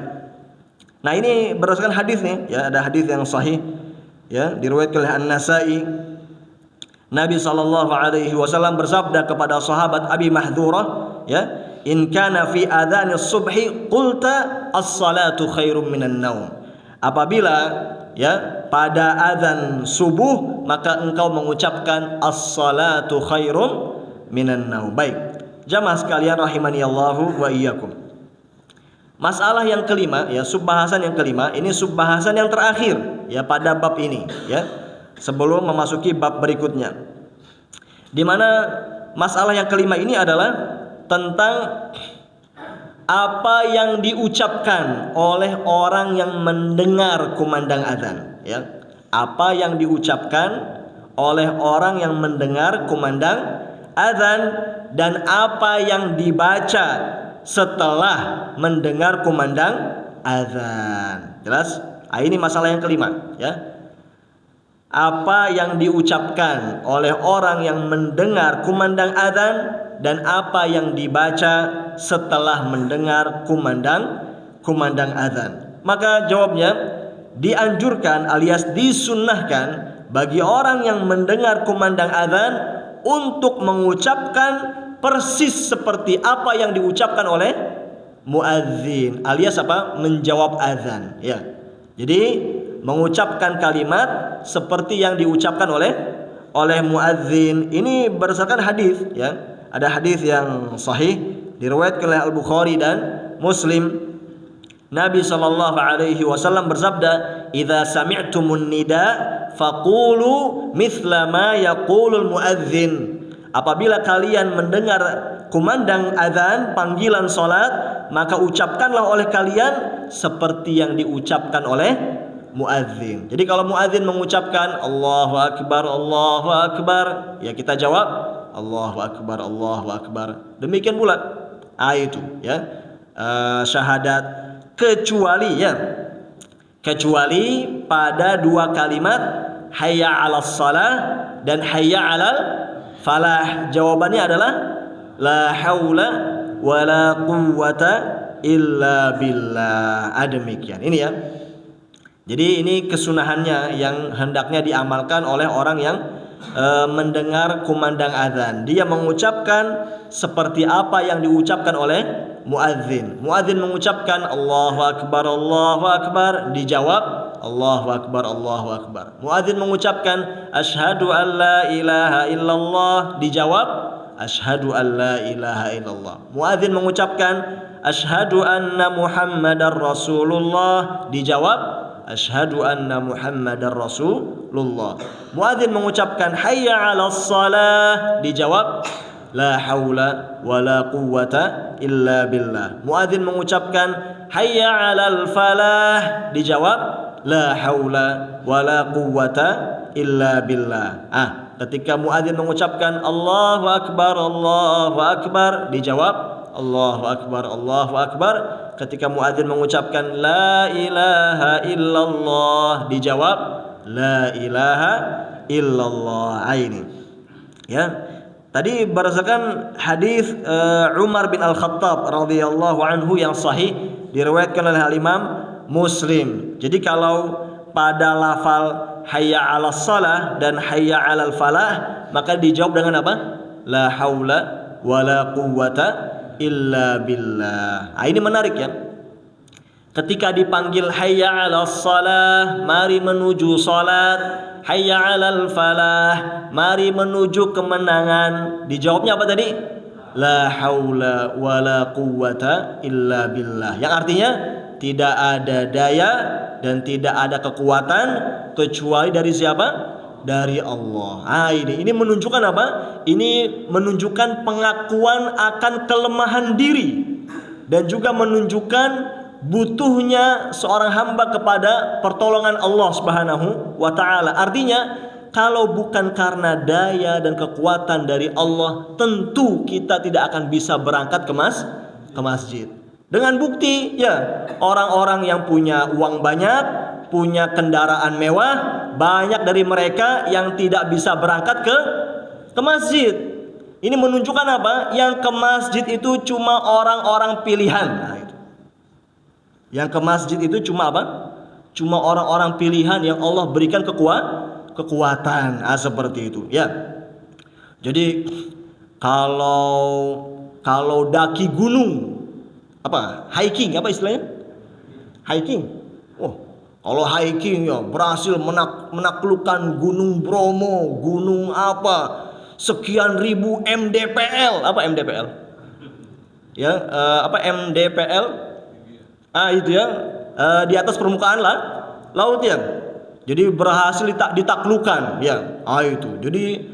Nah, ini berdasarkan hadis nih, ya, ada hadis yang sahih, ya, diriwayatkan oleh An-Nasa'i. Nabi SAW bersabda kepada sahabat Abi Mahdhurah, ya, in kana fi adzanis subhi qulta as-salatu khairum minan naum. Apabila, ya, pada azan subuh maka engkau mengucapkan as-salatu khairum minan naum. Baik, jamaah sekalian rahimani Allahu wa iyyakum. Masalah yang kelima, ya, subbahasan yang kelima, ini subbahasan yang terakhir, ya, pada bab ini, ya, sebelum memasuki bab berikutnya. Di mana masalah yang kelima ini adalah tentang apa yang diucapkan oleh orang yang mendengar kumandang azan, ya. Apa yang diucapkan oleh orang yang mendengar kumandang azan dan apa yang dibaca setelah mendengar kumandang azan. Jelas? Ini masalah yang kelima, ya. Apa yang diucapkan oleh orang yang mendengar kumandang azan dan apa yang dibaca setelah mendengar kumandang azan. Maka jawabnya, dianjurkan alias disunnahkan bagi orang yang mendengar kumandang azan untuk mengucapkan persis seperti apa yang diucapkan oleh muadzin alias apa? Menjawab azan, ya. Jadi mengucapkan kalimat seperti yang diucapkan oleh muadzin. Ini berdasarkan hadis, ya. Ada hadis yang sahih diriwayatkan oleh Al-Bukhari dan Muslim. Nabi sallallahu alaihi wasallam bersabda, "Idza sami'tumun nida faqulu mithla ma yaqulul muadzin." Apabila kalian mendengar kumandang azan, panggilan salat, maka ucapkanlah oleh kalian seperti yang diucapkan oleh muadzin. Jadi kalau muadzin mengucapkan Allahu Akbar, ya kita jawab Allahu Akbar, Allahu Akbar. Demikian pula itu, ya. Syahadat kecuali pada dua kalimat hayya 'alas shalah dan hayya 'alal falah. Jawabannya adalah la haula wala quwwata illa billah. Demikian. Ini, ya. Jadi ini kesunahannya yang hendaknya diamalkan oleh orang yang mendengar kumandang azan. Dia mengucapkan seperti apa yang diucapkan oleh muadzin. Muadzin mengucapkan Allahu Akbar, Allahu Akbar, dijawab Allahu Akbar, Allahu Akbar. Muadzin mengucapkan asyhadu an la ilaha illallah, dijawab asyhadu an la ilaha illallah. Muadzin mengucapkan asyhadu anna Muhammadar Rasulullah, dijawab asyhadu anna Muhammadar Rasulullah. Muadzin mengucapkan hayya 'alas shalah, dijawab la haula wala quwwata illa billah. Muadzin mengucapkan hayya 'alal falah, dijawab la haula wala quwwata illa billah. Ketika muadzin mengucapkan Allahu Akbar, dijawab Allahu Akbar, Allahu Akbar. Ketika muadzin mengucapkan la ilaha illallah, dijawab la ilaha illallah. Ini, ya. Tadi berdasarkan hadis Umar bin Al-Khattab radhiyallahu anhu yang sahih diriwayatkan oleh Imam Muslim. Jadi kalau pada lafal hayya 'alas shalah dan hayya 'alal falah, maka dijawab dengan apa? La haula wala quwwata illa billah. Ini menarik, ya. Ketika dipanggil hayya 'alas shalah, mari menuju salat. Hayya 'alal falah, mari menuju kemenangan. Dijawabnya apa tadi? La haula wala quwwata illa billah. Yang artinya tidak ada daya dan tidak ada kekuatan kecuali dari siapa? Dari Allah. Ini menunjukkan apa? Ini menunjukkan pengakuan akan kelemahan diri dan juga menunjukkan butuhnya seorang hamba kepada pertolongan Allah Subhanahu wa taala. Artinya, kalau bukan karena daya dan kekuatan dari Allah, tentu kita tidak akan bisa berangkat ke masjid. Dengan bukti, ya, orang-orang yang punya uang banyak, punya kendaraan mewah, banyak dari mereka yang tidak bisa berangkat ke masjid. Ini menunjukkan apa? Yang ke masjid itu cuma orang-orang pilihan. Yang ke masjid itu cuma apa? Cuma orang-orang pilihan yang Allah berikan kekuatan. Seperti itu, ya. Jadi kalau daki gunung, hiking, apa istilahnya? Hiking. Kalau hiking, ya, berhasil menaklukkan Gunung Bromo, gunung sekian ribu mdpl. Apa mdpl? Ya, mdpl? Itu, ya, di atas permukaan laut, ya. Jadi berhasil ditaklukkan, ya. Itu. Jadi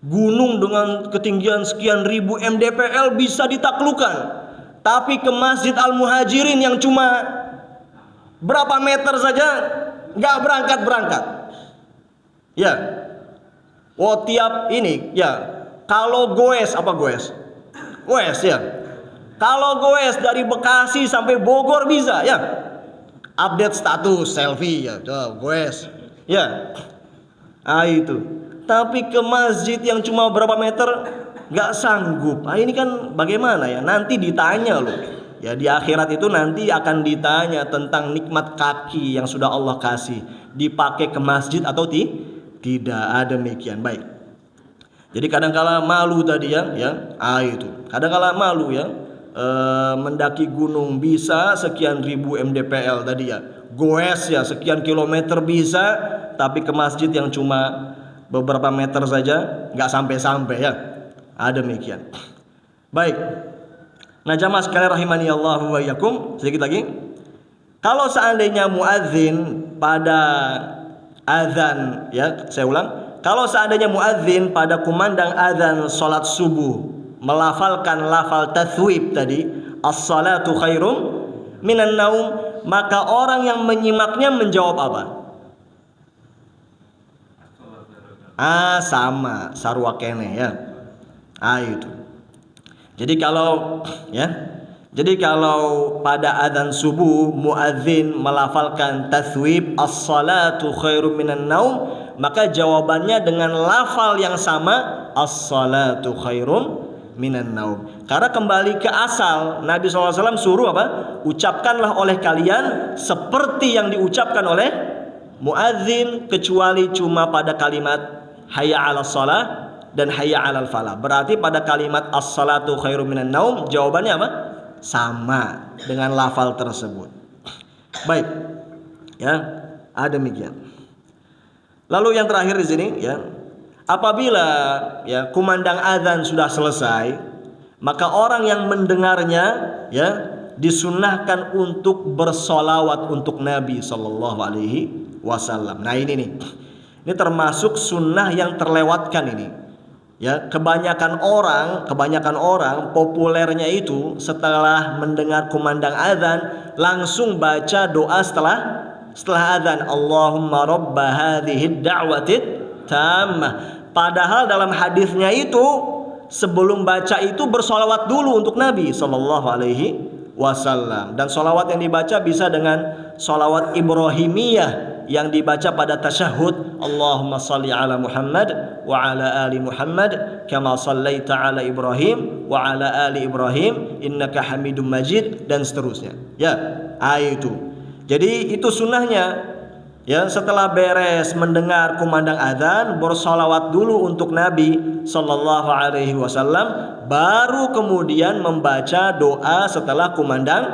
gunung dengan ketinggian sekian ribu mdpl bisa ditaklukkan. Tapi ke Masjid Al-Muhajirin yang cuma berapa meter saja nggak berangkat. Ya. Tiap ini, ya. Kalau goes, Goes ya. Kalau goes dari Bekasi sampai Bogor bisa ya. Update status selfie ya, goes. Ya. Ah itu. Tapi ke masjid yang cuma berapa meter nggak sanggup. Ah ini kan bagaimana ya? Nanti ditanya loh. Ya di akhirat itu nanti akan ditanya tentang nikmat kaki yang sudah Allah kasih. Dipakai ke masjid atau tidak. Ada demikian. Baik. Jadi kadang-kala malu tadi ya. Ah itu. Kadang-kala malu ya. Mendaki gunung bisa sekian ribu mdpl tadi ya. Goes ya sekian kilometer bisa, tapi ke masjid yang cuma beberapa meter saja nggak sampai-sampai ya. Ada demikian. Baik. Nah jamaah sekalian rahimani Allah wa iyyakum, sedikit lagi. Kalau seandainya muadzin pada azan ya, saya ulang. Kalau seandainya muadzin pada kumandang azan salat subuh melafalkan lafal tathwib tadi, as-salatu khairum minan naum, maka orang yang menyimaknya menjawab apa? Sama sarwa kene ya. Itu. Jadi kalau pada adzan subuh muadzin melafalkan tathwib as-salatu khairum minan naum, maka jawabannya dengan lafal yang sama, as-salatu khairum minan naum. Karena kembali ke asal, Nabi SAW suruh apa? Ucapkanlah oleh kalian seperti yang diucapkan oleh muadzin, kecuali cuma pada kalimat hayya 'alas shalah dan hayya 'alal falah. Berarti pada kalimat as-salatu khairum minan naum jawabannya apa? Sama dengan lafal tersebut. Baik. Ya, ada demikian. Lalu yang terakhir di sini ya, apabila ya kumandang azan sudah selesai, maka orang yang mendengarnya ya disunnahkan untuk bersolawat untuk Nabi Sallallahu Alaihi Wasallam. Nah ini nih, ini termasuk sunnah yang terlewatkan ini. Ya kebanyakan orang populernya itu setelah mendengar kumandang azan langsung baca doa setelah azan. Allahumma rabba hadhihi da'watid tammah. Padahal dalam hadisnya itu sebelum baca itu bersolawat dulu untuk Nabi Sallallahu Alaihi Wasallam. Dan solawat yang dibaca bisa dengan solawat Ibrahimiyah yang dibaca pada tasyahud. Allahumma salli ala Muhammad wa ala ali Muhammad kama sallaita ala Ibrahim wa ala ali Ibrahim innaka Hamidum Majid, dan seterusnya. Ya, itu. Jadi itu sunnahnya. Ya, setelah beres mendengar kumandang azan, bersolawat dulu untuk Nabi Sallallahu Alaihi Wasallam, baru kemudian membaca doa setelah kumandang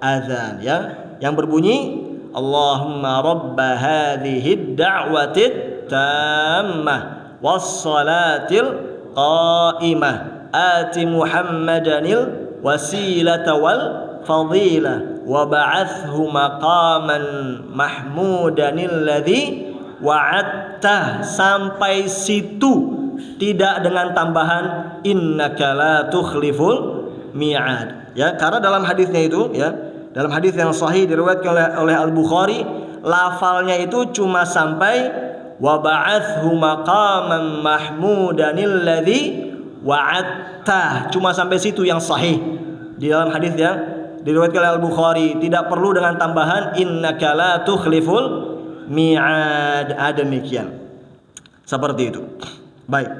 azan. Ya, yang berbunyi Allahumma rabba hadhihi da'watid tammah wassalatil qa'imah ati Muhammadanil wasilata wal fadilah wa ba'athhu maqaman mahmudanil ladzi wa'adta, sampai situ tidak dengan tambahan innaka la tukhliful mi'ad. Ya, karena dalam hadisnya itu ya, dalam hadis yang sahih diriwayatkan oleh Al-Bukhari, lafalnya itu cuma sampai wa ba'athhu maqaman mahmudanil ladzi wa'adta, cuma sampai situ yang sahih di dalam hadis yang diriwayatkan oleh Al-Bukhari. Tidak perlu dengan tambahan innaka la tukhliful mi'ad. Demikian. Seperti itu. Baik.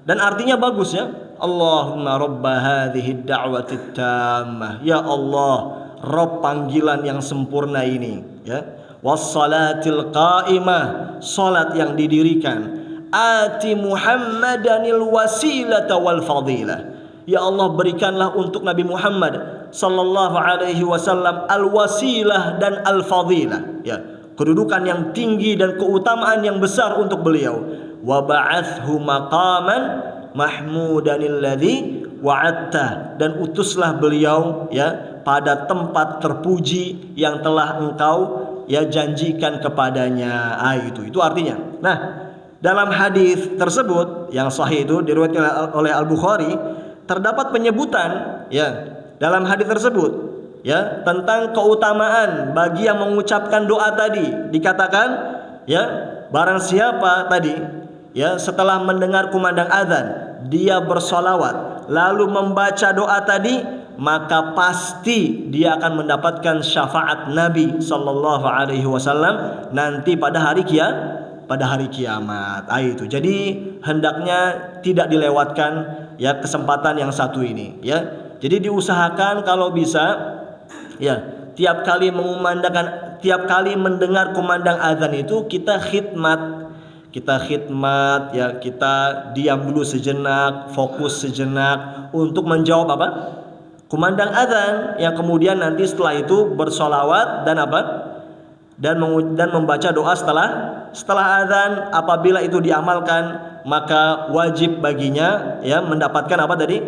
Dan artinya bagus ya. Allahumma rabba hadhihi da'watid tammah. Ya Allah, Rabb panggilan yang sempurna ini, ya. Wassalatil qa'imah, salat yang didirikan. Ati Muhammadanil wasilata wal fadilah. Ya Allah, berikanlah untuk Nabi Muhammad Sallallahu Alaihi Wasallam al-wasilah dan al-fadilah, ya, kedudukan yang tinggi dan keutamaan yang besar untuk beliau. Wa ba'athhu maqaman mahmudanil ladzi wa'adta, dan utuslah beliau ya pada tempat terpuji yang telah engkau ya janjikan kepadanya. Itu artinya. Nah, dalam hadis tersebut yang sahih itu diriwayatkan oleh Al-Bukhari, terdapat penyebutan ya dalam hadis tersebut ya tentang keutamaan bagi yang mengucapkan doa tadi. Dikatakan ya, barang siapa tadi ya setelah mendengar kumandang azan dia bersolawat lalu membaca doa tadi, maka pasti dia akan mendapatkan syafaat Nabi sallallahu alaihi wasallam nanti pada hari kiamat. Itu. Jadi hendaknya tidak dilewatkan ya kesempatan yang satu ini ya. Jadi diusahakan kalau bisa ya, tiap kali mendengar kumandang azan itu kita khidmat ya, kita diam dulu sejenak, fokus sejenak untuk menjawab apa? Kumandang azan, yang kemudian nanti setelah itu bersolawat dan apa? Dan membaca doa setelah azan. Apabila itu diamalkan, maka wajib baginya ya mendapatkan apa tadi?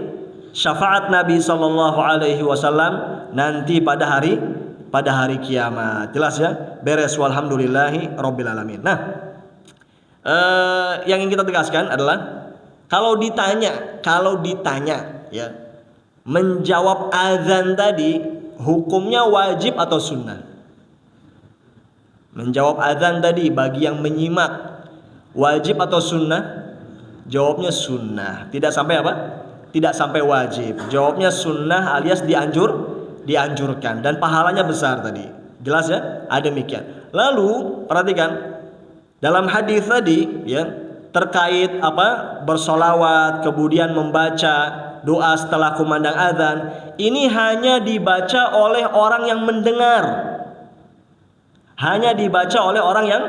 Syafaat Nabi sallallahu alaihi wasallam nanti pada hari kiamat. Jelas ya? Beres, walhamdulillahi rabbil alamin. Nah, yang ingin kita tegaskan adalah kalau ditanya ya, menjawab azan tadi hukumnya wajib atau sunnah? Menjawab azan tadi bagi yang menyimak wajib atau sunnah? Jawabnya sunnah. Tidak sampai apa? Tidak sampai wajib. Jawabnya sunnah alias dianjurkan dan pahalanya besar tadi. Jelas ya? Ada demikian. Lalu perhatikan dalam hadis tadi ya, terkait apa? Bersolawat kemudian membaca doa setelah kumandang azan, ini hanya dibaca oleh orang yang mendengar. Hanya dibaca oleh orang yang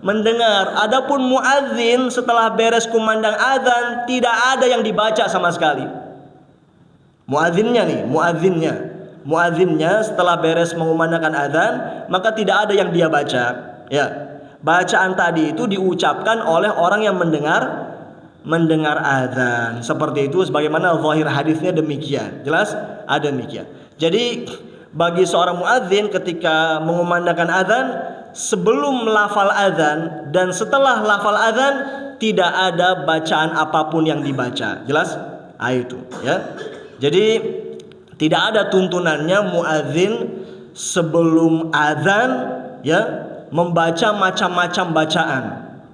mendengar. Adapun muadzin setelah beres kumandang azan tidak ada yang dibaca sama sekali. Muadzinnya setelah beres mengumandangkan azan, maka tidak ada yang dia baca. Ya, bacaan tadi itu diucapkan oleh orang yang mendengar azan. Seperti itu sebagaimana zahir hadisnya demikian. Jelas? Ada demikian. Jadi bagi seorang muadzin ketika mengumandangkan azan, sebelum lafal azan dan setelah lafal azan tidak ada bacaan apapun yang dibaca. Jelas? Itu ya. Jadi tidak ada tuntunannya muadzin sebelum azan ya membaca macam-macam bacaan.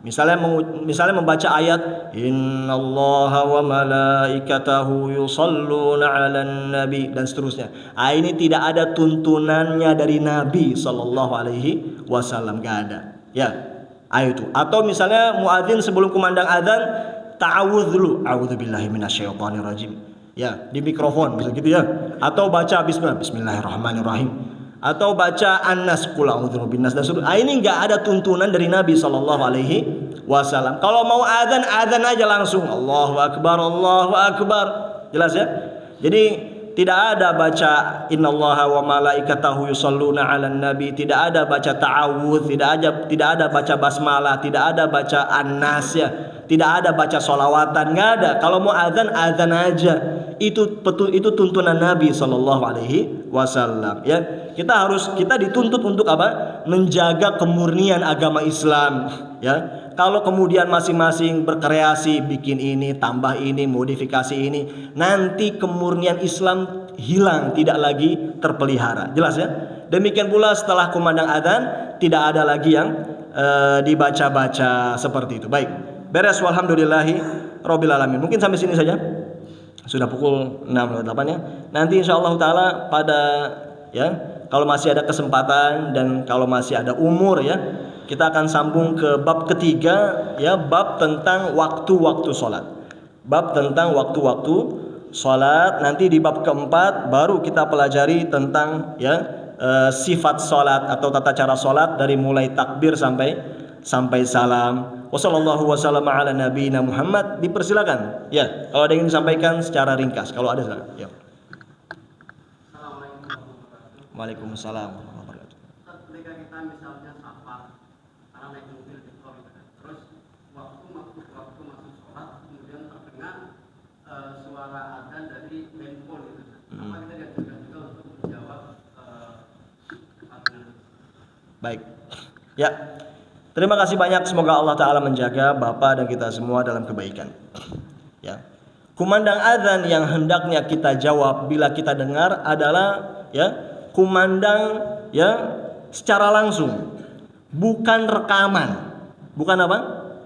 Misalnya membaca ayat innallaha wa malaikatahu yusholluna 'alan nabi dan seterusnya. Ini tidak ada tuntunannya dari Nabi sallallahu alaihi wasallam, enggak ada. Ya. Itu. Atau misalnya muadzin sebelum kumandang azan ta'awudz dulu, a'udzubillahi minasyaitonirrajim. Ya, di mikrofon bisa gitu ya. Atau baca bismillahirrahmanirrahim. Atau baca An-Nas, qul a'udzu birabbin nas dan seterusnya. Ini enggak ada tuntunan dari Nabi sallallahu alaihi wasallam. Kalau mau azan aja langsung. Allahu akbar, Allahu akbar. Jelas ya? Jadi tidak ada baca innallaha wa malaikatahu yusholluna 'alan nabi, tidak ada baca ta'awudz, tidak ada baca basmalah, tidak ada baca An-Nas ya. Tidak ada baca sholawatan, enggak ada. Kalau mau azan aja. Itu tuntunan Nabi sallallahu alaihi wasallam ya. Kita dituntut untuk apa? Menjaga kemurnian agama Islam ya. Kalau kemudian masing-masing berkreasi, bikin ini, tambah ini, modifikasi ini, nanti kemurnian Islam hilang, tidak lagi terpelihara. Jelas ya? Demikian pula setelah kumandang azan tidak ada lagi yang dibaca-baca seperti itu. Baik. Beres, walhamdulillahi rabbil alamin. Mungkin sampai sini saja. Sudah pukul 6.08 ya. Nanti insyaallah taala pada ya, kalau masih ada kesempatan dan kalau masih ada umur ya, kita akan sambung ke bab ketiga ya, bab tentang waktu-waktu salat. Bab tentang waktu-waktu salat. Nanti di bab keempat baru kita pelajari tentang ya sifat salat atau tata cara salat dari mulai takbir sampai salam. Wassallallahu wasallam ala nabiyina Muhammad. Dipersilakan. Ya, kalau ada yang disampaikan secara ringkas. Kalau ada silakan. Ya. Waalaikumsalam warahmatullahi wabarakatuh. Ketika kita misalnya safar, karena naik mobil di tol, terus waktu masuk sholat, kemudian terdengar suara adzan dari handphone gitu. Apa kita diajarkan juga untuk menjawab pertanyaan? Baik. Ya. Terima kasih banyak, semoga Allah Ta'ala menjaga Bapak dan kita semua dalam kebaikan. Ya. Kumandang azan yang hendaknya kita jawab bila kita dengar adalah ya, kumandang ya secara langsung, bukan rekaman. Bukan apa?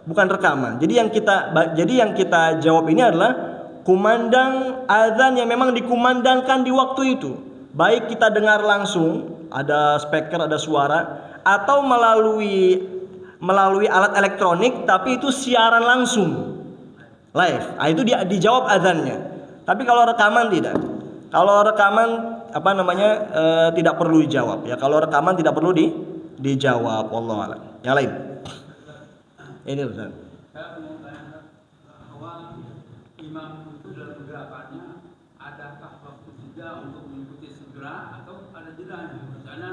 Bukan rekaman. Jadi yang kita jawab ini adalah kumandang azan yang memang dikumandangkan di waktu itu, baik kita dengar langsung, ada speaker, ada suara, atau melalui alat elektronik, tapi itu siaran langsung, live. Itu dijawab azannya. Tapi kalau rekaman tidak. Kalau rekaman tidak perlu dijawab ya. Kalau rekaman tidak perlu dijawab. Wallahu a'lam. Yang lain. Ini Ustaz. Saya mau tanya bahwa imam itu dalam gerakannya adakah waktu jeda untuk mengikuti segera atau ada jedanya? Misalnya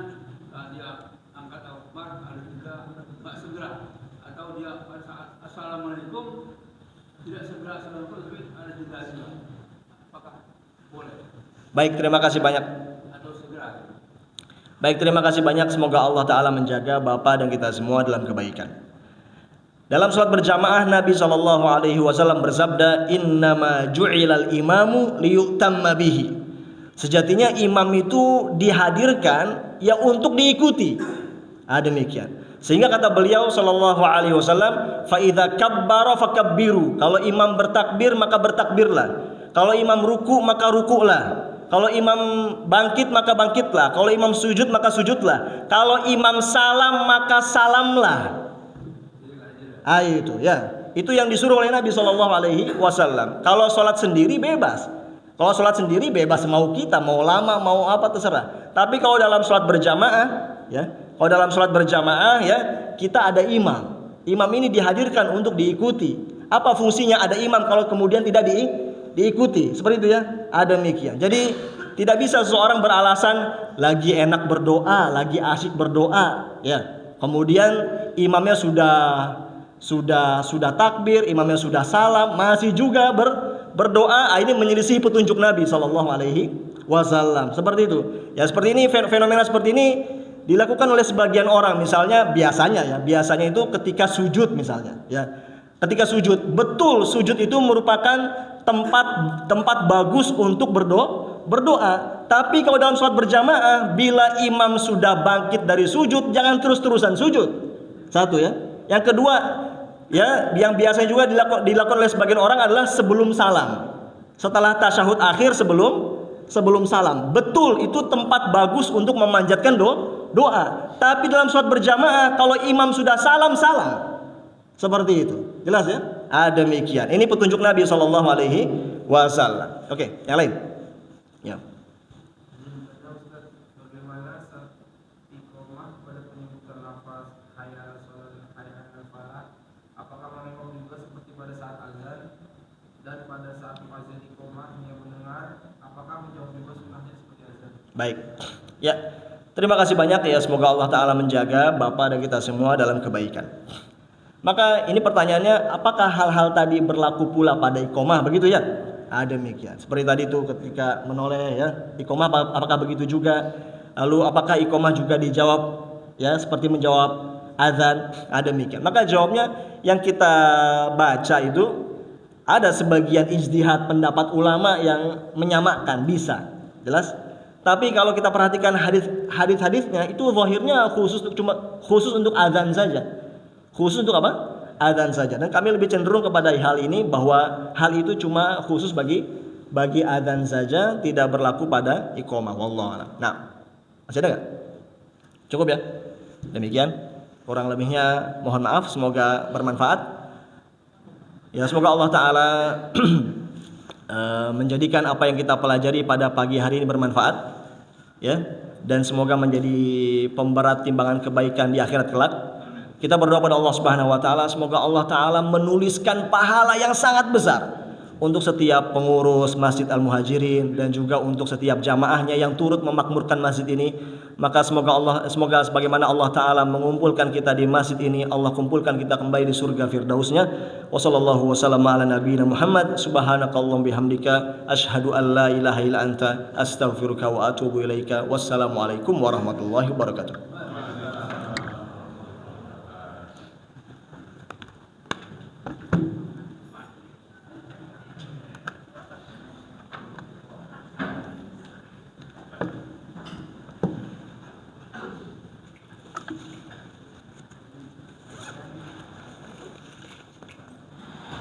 dia angkat Akbar ada jeda nggak segera, atau dia pada saat assalamualaikum tidak segera assalamualaikum tapi ada jeda juga. Apakah boleh? Baik, terima kasih banyak. Atau segera? Baik, terima kasih banyak. Semoga Allah Ta'ala menjaga Bapak dan kita semua dalam kebaikan. Dalam sholat berjamaah Nabi SAW bersabda, innama ju'ilal imamu liyutamma bihi. Sejatinya imam itu dihadirkan ya untuk diikuti. Demikian. Sehingga kata beliau SAW, fa idza kabbara fakabbiru. Kalau imam bertakbir maka bertakbirlah. Kalau imam ruku maka rukuklah. Kalau imam bangkit maka bangkitlah. Kalau imam sujud maka sujudlah. Kalau imam salam maka salamlah. Itu ya. Itu yang disuruh oleh Nabi SAW. Kalau sholat sendiri bebas. Kalau sholat sendiri bebas, mau kita, mau lama, mau apa terserah. Tapi kalau dalam sholat berjamaah, ya, kalau dalam sholat berjamaah, ya, kita ada imam. Imam ini dihadirkan untuk diikuti. Apa fungsinya ada imam kalau kemudian tidak diikuti? Seperti itu ya. Demikian. Jadi tidak bisa seseorang beralasan lagi enak berdoa, lagi asyik berdoa, ya. Kemudian imamnya sudah takbir, imamnya sudah salam, masih juga berdoa. Ini menyelisih petunjuk Nabi SAW. Seperti itu. Ya, seperti ini, fenomena seperti ini dilakukan oleh sebagian orang. Misalnya biasanya itu ketika sujud misalnya, ya. Ketika sujud, betul sujud itu merupakan tempat bagus untuk berdoa. Tapi kalau dalam sholat berjamaah, bila imam sudah bangkit dari sujud, jangan terus-terusan sujud. Satu ya. Yang kedua, ya, yang biasanya juga dilakukan oleh sebagian orang adalah sebelum salam. Setelah tasyahud akhir sebelum salam. Betul, itu tempat bagus untuk memanjatkan doa. Tapi dalam sholat berjamaah, kalau imam sudah salam. Seperti itu. Jelas ya? Demikian. Ini petunjuk Nabi SAW. Oke, yang lain. Ya. Bagaimana saat iqamah pada penyebutan lafaz hayya 'alal shalah dan hayya 'alal falah? Apakah mengiqam juga seperti pada saat azan, dan pada saat muadzin iqamah yang mendengar, apakah menjawab juga sunnahnya seperti azan? Baik. Ya. Terima kasih banyak ya. Semoga Allah Ta'ala menjaga Bapak dan kita semua dalam kebaikan. Maka ini pertanyaannya, apakah hal-hal tadi berlaku pula pada iqamah, begitu ya? Demikian. Seperti tadi itu ketika menoleh ya, iqamah apakah begitu juga? Lalu apakah iqamah juga dijawab ya seperti menjawab azan? Demikian. Maka jawabnya yang kita baca itu ada sebagian ijtihad pendapat ulama yang menyamakan, bisa. Jelas? Tapi kalau kita perhatikan hadis-hadisnya itu zahirnya khusus untuk azan saja. Khusus untuk apa? Adzan saja. Dan kami lebih cenderung kepada hal ini, bahwa hal itu cuma khusus bagi adzan saja, tidak berlaku pada iqamah. Wallahu a'lam. Nah, masih ada enggak? Cukup ya? Demikian. Kurang lebihnya mohon maaf, semoga bermanfaat. Ya, semoga Allah Ta'ala menjadikan apa yang kita pelajari pada pagi hari ini bermanfaat, ya, dan semoga menjadi pemberat timbangan kebaikan di akhirat kelak. Kita berdoa pada Allah Subhanahu wa taala, semoga Allah Ta'ala menuliskan pahala yang sangat besar untuk setiap pengurus Masjid Al-Muhajirin dan juga untuk setiap jamaahnya yang turut memakmurkan masjid ini. Maka semoga sebagaimana Allah Ta'ala mengumpulkan kita di masjid ini, Allah kumpulkan kita kembali di surga firdausnya. Wassallallahu wasallam ala nabiyina Muhammad. Subhanakallahumma bihamdika asyhadu an la ilaha illa anta astaghfiruka wa atubu ilaika. Wassalamualaikum warahmatullahi wabarakatuh.